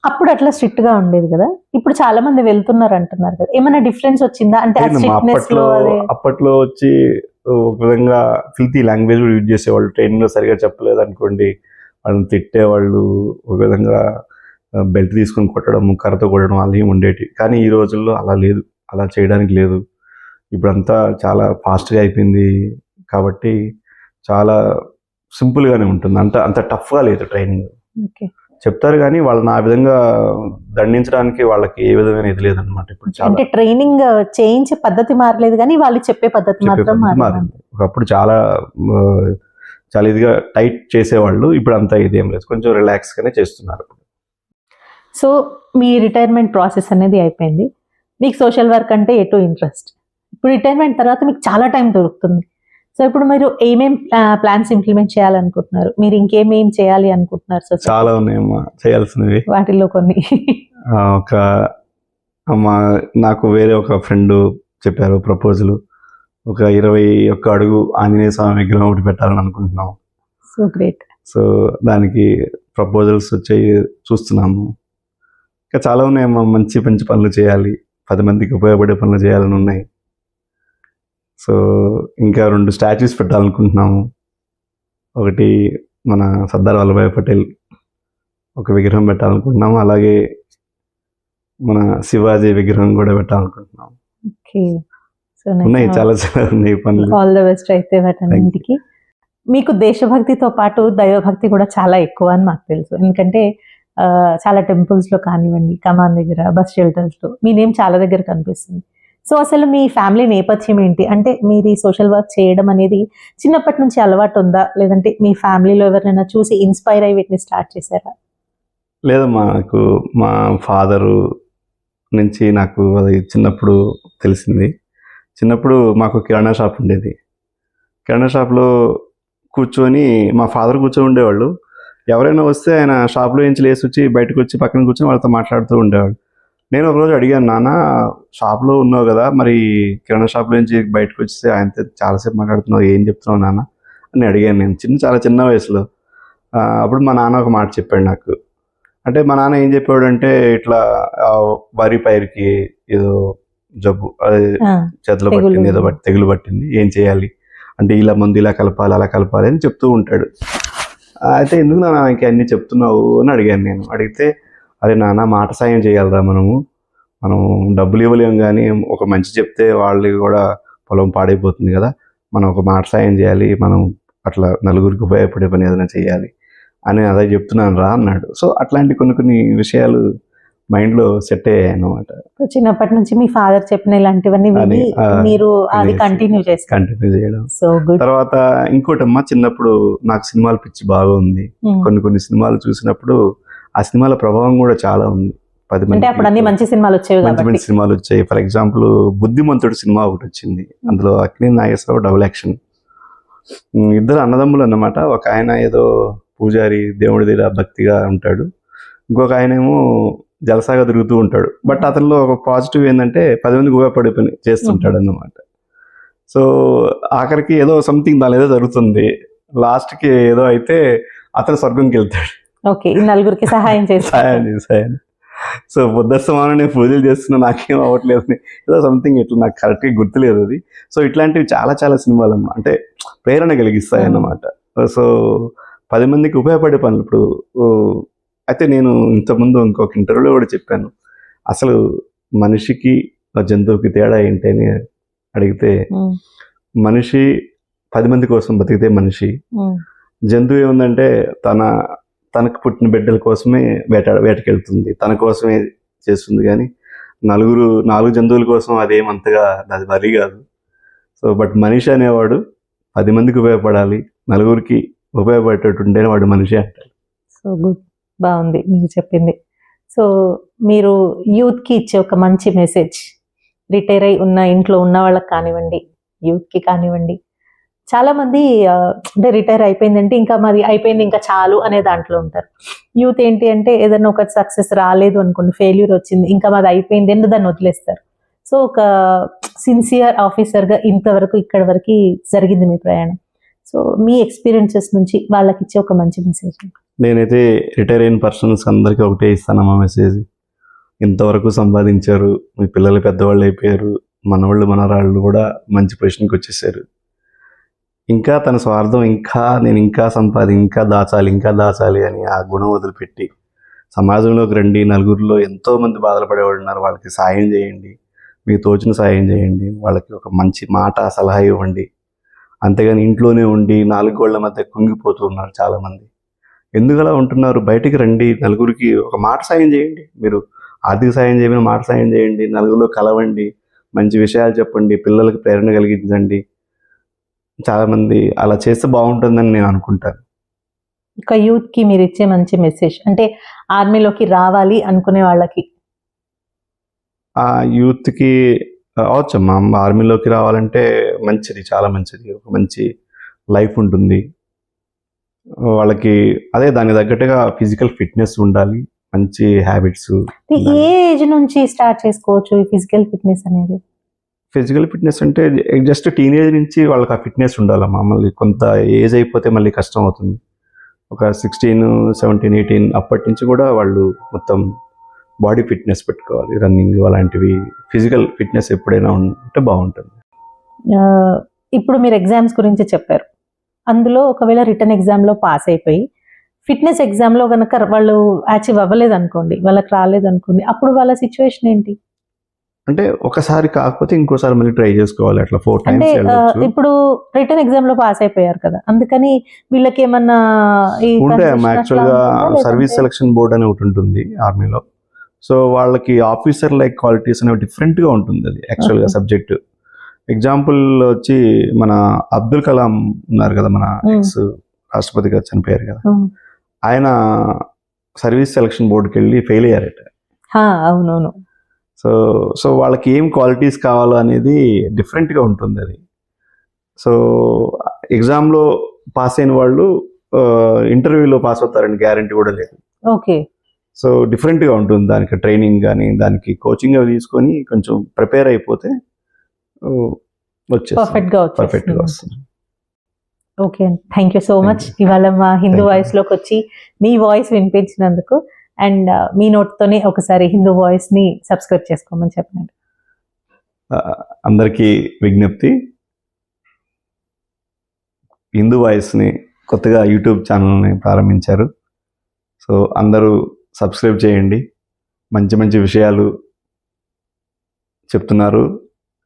అప్పుడు అట్లా స్ట్రిక్ట్ గా ఉండేది కదా, ఇప్పుడు చాలా మంది వెళ్తున్నారు అంటున్నారు కదా, ఏమైనా డిఫరెన్స్ వచ్చిందా? అంటే అప్పట్లో వచ్చి ఒక విధంగా ఫిల్తీ లాంగ్వేజ్ కూడా యూజ్ చేసేవాళ్ళు. ట్రైనింగ్ లో సరిగా చెప్పలేదు అనుకోండి, వాళ్ళని తిట్టేవాళ్ళు, ఒక విధంగా బెల్ట్ తీసుకొని కొట్టడం, కర్రతో కొట్టడం అలా ఏమి ఉండేవి. కానీ ఈ రోజుల్లో అలా లేదు, అలా చేయడానికి లేదు. ఇప్పుడంతా చాలా ఫాస్ట్గా అయిపోయింది కాబట్టి చాలా సింపుల్గానే ఉంటుంది, అంత టఫ్గా లేదు ట్రైనింగ్. చెప్తారు కానీ వాళ్ళని ఆ విధంగా దండించడానికి వాళ్ళకి ఏ విధమైన ఇది లేదనమాట. ఇప్పుడు చాలా ట్రైనింగ్ చేయించే పద్ధతి మారలేదు కానీ వాళ్ళు చెప్పే పద్ధతి మాత్రం మారింది. ఒకప్పుడు చాలా ఇదిగా టైట్ చేసేవాళ్ళు, ఇప్పుడు అంతా ఇదేం లేదు, కొంచెం రిలాక్స్గానే చేస్తున్నారు. సో మీ రిటైర్మెంట్ ప్రాసెస్ అనేది అయిపోయింది, మీకు సోషల్ వర్క్ అంటే ఎటు ఇంట్రెస్ట్. ఇప్పుడు రిటైర్మెంట్ తర్వాత మీకు చాలా టైం దొరుకుతుంది. సో ఇప్పుడు మీరు ఏమేం ప్లాన్స్ ఇంప్లిమెంట్ చేయాలనుకుంటున్నారు, మీరు ఇంకేమేం చేయాలి అనుకుంటున్నారు? సో చాలా ఉన్నాయమ్మా చేయాల్సినవి. వాటిల్లో కొన్ని నాకు వేరే ఒక ఫ్రెండ్ చెప్పారు ప్రపోజల్, ఒక 21 అడుగు ఆంజనేయ స్వామి విగ్రహం ఒకటి పెట్టాలని అనుకుంటున్నాం. So great. సో దానికి ప్రపోజల్స్ వచ్చాయి, చూస్తున్నాము. ఇంకా చాలా ఉన్నాయమ్మా, మంచి పనులు చేయాలి, 10 మందికి ఉపయోగపడే పనులు చేయాలని ఉన్నాయి. సో ఇంకా 2 స్టాచ్యూస్ పెట్టాలనుకుంటున్నాము. ఒకటి మన సర్దార్ వల్లభాయ్ పటేల్ ఒక విగ్రహం పెట్టాలనుకుంటున్నాము, అలాగే మన శివాజీ విగ్రహం కూడా పెట్టాలనుకుంటున్నాము. ఓకే. సో ఉన్నాయి, చాలా చాలా ఉన్నాయి పనులు. ఆల్ ద బెస్ట్ అయితే వాటన్నింటికి. మీకు దేశభక్తితో పాటు దైవభక్తి కూడా చాలా ఎక్కువ అని మాకు తెలుసు. ఎందుకంటే చాలా టెంపుల్స్లో కానివ్వండి, కమాన్ దగ్గర, బస్ షెల్టర్స్లో మీ నేమ్ చాలా దగ్గర కనిపిస్తుంది. సో అసలు మీ ఫ్యామిలీ నేపథ్యం ఏంటి? అంటే మీరు ఈ సోషల్ వర్క్ చేయడం అనేది చిన్నప్పటి నుంచి అలవాటు ఉందా, లేదంటే మీ ఫ్యామిలీలో ఎవరినైనా చూసి ఇన్స్పైర్ అయ్యి వీటిని స్టార్ట్ చేశారా? లేదు, మాకు మా ఫాదరు నుంచి నాకు అది చిన్నప్పుడు తెలిసింది. చిన్నప్పుడు మాకు కిరాణా షాప్ ఉండేది. కిరాణా షాప్లో కూర్చొని మా ఫాదర్ కూర్చొని ఉండేవాళ్ళు. ఎవరైనా వస్తే ఆయన షాప్లో నుంచి లేచి వచ్చి బయటకు వచ్చి పక్కన కూర్చొని వాళ్ళతో మాట్లాడుతూ ఉండేవాడు. నేను ఒకరోజు అడిగాను, నాన్న షాప్లో ఉన్నావు కదా, మరి కిరాణా షాప్లో నుంచి బయటకు వచ్చి ఆయనతో చాలాసేపు మాట్లాడుతున్నావు, ఏం చెప్తున్నావు నాన్న అని అడిగాను నేను. చాలా చిన్న వయసులో. అప్పుడు మా నాన్న ఒక మాట చెప్పాడు నాకు. అంటే మా నాన్న ఏం చెప్పాడు అంటే, ఇట్లా వరి పైరుకి ఏదో జబ్బు, అదే చేతిలో పట్టింది, ఏదో తెగులు పట్టింది, ఏం చేయాలి అంటే ఇలా మందు ఇలా కలపాలి అలా కలపాలి అని చెప్తూ ఉంటాడు. అయితే ఎందుకు నాన్న ఇంక అన్నీ చెప్తున్నావు అని అడిగాను నేను. అడిగితే, అరే నాన్న మాట సాయం చేయాలిరా, మనం డబ్బులు ఇవ్వలేము, కానీ ఒక మంచి చెప్తే వాళ్ళు కూడా పొలం పాడైపోతుంది కదా, మనం ఒక మాట సాయం చేయాలి, మనం అట్లా నలుగురికి ఉపయోగపడే పని ఏదైనా చేయాలి అని అదే చెప్తున్నాను రా అన్నాడు. సో అట్లాంటి కొన్ని విషయాలు మైండ్లో సెట్ అయ్యాయి అన్నమాట. చిన్నప్పటి నుంచి మీ ఫాదర్ చెప్పిన ఇలాంటివన్నీ మీరు అది కంటిన్యూ చేయడం. సో తర్వాత ఇంకోటమ్మా, చిన్నప్పుడు నాకు సినిమాలు పిచ్చి బాగా ఉంది. కొన్ని సినిమాలు చూసినప్పుడు ఆ సినిమాల ప్రభావం కూడా చాలా ఉంది. 10 మంది మంచి సినిమాలు వచ్చాయి. ఫర్ ఎగ్జాంపుల్ బుద్ధిమంతుడు సినిమా ఒకటి వచ్చింది. అందులో అక్కినేని నాగేశ్వరరావు డబుల్ యాక్షన్. ఇద్దరు అన్నదమ్ములు అన్నమాట. ఒక ఆయన ఏదో పూజారి, దేవుడి దగ్గర భక్తిగా ఉంటాడు. ఇంకొక ఆయన ఏమో జలసాగా తిరుగుతూ ఉంటాడు. బట్ అతనిలో ఒక పాజిటివ్ ఏంటంటే 10 మందికి ఉపయోగపడే పని చేస్తుంటాడు అన్నమాట. సో ఆఖరికి ఏదో సంథింగ్ దాని ఏదో జరుగుతుంది, లాస్ట్కి ఏదో అయితే అతను స్వర్గంకి వెళ్తాడు. నలుగురికి సహాయం చేస్తాను. సో బుద్ధస్తమానం నేను పూజలు చేస్తున్నా, నాకేం అవ్వట్లేదు, ఏదో సంథింగ్ ఇట్లా, నాకు కరెక్ట్గా గుర్తులేదు అది. సో ఇట్లాంటివి చాలా చాలా సినిమాలు అంటే ప్రేరణ కలిగిస్తాయి అన్నమాట. సో 10 మందికి ఉపయోగపడే పనులు. ఇప్పుడు అయితే నేను ఇంతకుముందు ఇంకొక ఇంటర్వ్యూలో కూడా చెప్పాను, అసలు మనిషికి జంతువుకి తేడా ఏంటి అని అడిగితే, మనిషి 10 మంది కోసం బతికితే మనిషి, జంతువు ఏముందంటే తనకు పుట్టిన బిడ్డల కోసమే వేటకెళ్తుంది, తన కోసమే చేస్తుంది, కానీ 4 జంతువుల కోసం అదేమంతగా అది వరి కాదు. సో బట్ మనిషి అనేవాడు 10 మందికి ఉపయోగపడాలి, నలుగురికి ఉపయోగపడేటట్టుంటేనే వాడు మనిషి అంటాడు. సో గుడ్, బాగుంది మీరు చెప్పింది. సో మీరు యూత్కి ఇచ్చే ఒక మంచి మెసేజ్, రిటైర్ అయి ఉన్న ఇంట్లో ఉన్న వాళ్ళకి కానివ్వండి, యూత్కి కానివ్వండి, చాలామంది అంటే రిటైర్ అయిపోయిందంటే ఇంకా మాది అయిపోయింది ఇంకా చాలు అనే దాంట్లో ఉంటారు. యూత్ ఏంటి అంటే ఏదైనా ఒకటి సక్సెస్ రాలేదు అనుకోండి, ఫెయిల్యూర్ వచ్చింది, ఇంకా మాది అయిపోయింది ఎందుకు దాన్ని వదిలేస్తారు. సో ఒక సిన్సియర్ ఆఫీసర్గా ఇంతవరకు ఇక్కడి వరకు జరిగింది మీ ప్రయాణం. సో మీ ఎక్స్పీరియన్సెస్ నుంచి వాళ్ళకి ఇచ్చే ఒక మంచి మెసేజ్. నేనైతే రిటైర్ అయిన పర్సన్స్ అందరికీ ఒకటే ఇస్తానమ్మా మెసేజ్. ఇంతవరకు సంపాదించారు, మీ పిల్లలు పెద్దవాళ్ళు అయిపోయారు, మనవాళ్ళు మనరాళ్ళు కూడా మంచి పొజిషన్కి వచ్చేసారు. ఇంకా తన స్వార్థం, నేను ఇంకా ఇంకా దాచాలి అని ఆ గుణం వదిలిపెట్టి సమాజంలోకి రండి. నలుగురిలో ఎంతోమంది బాధలు పడేవాళ్ళు ఉన్నారు, వాళ్ళకి సాయం చేయండి, మీకు తోచిన సాయం చేయండి, వాళ్ళకి ఒక మంచి మాట సలహా ఇవ్వండి. అంతేగాని ఇంట్లోనే ఉండి 4 గోళ్ల మధ్య కుంగిపోతూ ఉన్నారు చాలామంది. ఎందుకు అలా ఉంటున్నారు? బయటికి రండి, నలుగురికి ఒక మాట సాయం చేయండి. మీరు ఆర్థిక సాయం చేయమని మాట సాయం చేయండి, నలుగురిలో కలవండి, మంచి విషయాలు చెప్పండి, పిల్లలకి ప్రేరణ కలిగించండి. చాలామంది అలా చేస్తే బాగుంటుందని నేను అనుకుంటాను. ఇక యూత్కి మీరు ఇచ్చే మంచి మెసేజ్ అంటే ఆర్మీలోకి రావాలి అనుకునే వాళ్ళకి? ఆ యూత్కి అవచ్చమ్మా, ఆర్మీలోకి రావాలంటే మంచిది, చాలా మంచిది, ఒక మంచి లైఫ్ ఉంటుంది వాళ్ళకి. అదే దానికి తగ్గట్టుగా ఫిజికల్ ఫిట్నెస్ ఉండాలి, మంచి హ్యాబిట్స్. ఏ ఏజ్ నుంచి స్టార్ట్ చేసుకోవచ్చు ఈ ఫిజికల్ ఫిట్నెస్ అనేది? ఫిజికల్ ఫిట్నెస్ అంటే జస్ట్ టీనేజ్ నుంచి వాళ్ళకి ఆ ఫిట్నెస్ ఉండాలమ్మా. మళ్ళీ కొంత ఏజ్ అయిపోతే మళ్ళీ కష్టం అవుతుంది. ఒక 16, 17, 18 అప్పటి నుంచి కూడా వాళ్ళు మొత్తం బాడీ ఫిట్నెస్ పెట్టుకోవాలి, రన్నింగ్ అలాంటివి. ఫిజికల్ ఫిట్నెస్ ఎప్పుడైనా ఉంటే బాగుంటుంది. ఇప్పుడు మీరు ఎగ్జామ్స్ గురించి చెప్పారు, అందులో ఒకవేళ రిటర్న్ ఎగ్జామ్లో పాస్ అయిపోయి ఫిట్నెస్ ఎగ్జామ్లో కనుక వాళ్ళు అచీవ్ అవ్వలేదు అనుకోండి, వాళ్ళకి రాలేదు అనుకోండి, అప్పుడు వాళ్ళ సిచ్యువేషన్ ఏంటి? అంటే ఒకసారి కాకపోతే ఇంకోసారి మళ్ళీ ట్రై చేసుకోవాలి, అట్లా 4 అంటే టైమ్స్ వెళ్ళొచ్చు. ఇప్పుడు రిటర్న్ ఎగ్జామ్ లో పాస్ అయిపోయారు కదా, అందుకని వీళ్ళకి ఏమన్నా ఈ ఉంటే concession యాక్చువల్ అట్లా గా ఉంటుందా? లేదంటే- సర్వీస్ సెలక్షన్ బోర్డ్ అని ఒకటి ఉంటుంది ఆర్మీలో. సో వాళ్ళకి ఆఫీసర్ లైక్ క్వాలిటీస్ అనేవి డిఫరెంట్ గా ఉంటుంది అది యాక్చువల్ గా Okay. సబ్జెక్ట్. ఎగ్జాంపుల్ వచ్చి మన అబ్దుల్ కలాం ఉన్నారు కదా, మన ఎక్స్ రాష్ట్రపతిగా చనిపోయారు కదా, ఉమ్. ఆయన సర్వీస్ సెలక్షన్ బోర్డుకి వెళ్ళి ఫెయిల్ అయ్యారట. అవునవును. సో సో వాళ్ళకి ఏం క్వాలిటీస్ కావాలో అనేది డిఫరెంట్గా ఉంటుంది అది. సో ఎగ్జామ్లో పాస్ అయిన వాళ్ళు ఇంటర్వ్యూలో పాస్ అవుతారని గ్యారంటీ కూడా లేదు. ఓకే. సో డిఫరెంట్గా ఉంటుంది, దానికి ట్రైనింగ్ కానీ దానికి కోచింగ్ అవి తీసుకొని కొంచెం ప్రిపేర్ అయిపోతే పర్ఫెక్ట్ గా పర్ఫెక్ట్గా వచ్చేస్తుంది. వస్తుంది. Okay, thank you so Thank much you. ఇవాళ మా హిందూ Thank you. వాయిస్ లోకి వచ్చి మీ వాయిస్ వినిపించినందుకు. అండ్ మీ నోట్తోనే ఒకసారి హిందూ వాయిస్ ని సబ్స్క్రైబ్ చేసుకోమని చెప్పినారు. అందరికీ విజ్ఞప్తి, హిందూ వాయిస్ని కొత్తగా యూట్యూబ్ ఛానల్ని ప్రారంభించారు. సో అందరూ సబ్స్క్రైబ్ చేయండి, మంచి మంచి విషయాలు చెప్తున్నారు.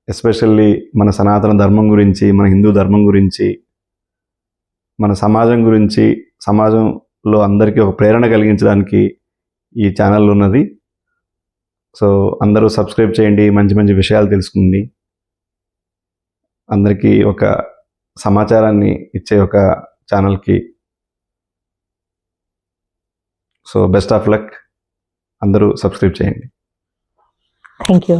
ఎస్పెషల్లీ మన సనాతన ధర్మం గురించి, మన హిందూ ధర్మం గురించి, మన సమాజం గురించి, సమాజంలో అందరికీ ఒక ప్రేరణ కలిగించడానికి ఈ ఛానల్ ఉన్నది. సో అందరూ సబ్స్క్రైబ్ చేయండి, మంచి మంచి విషయాలు తెలుసుకుంది, అందరికీ ఒక సమాచారాన్ని ఇచ్చే ఒక ఛానల్కి. సో బెస్ట్ ఆఫ్ లక్, అందరూ సబ్స్క్రైబ్ చేయండి. Thank you.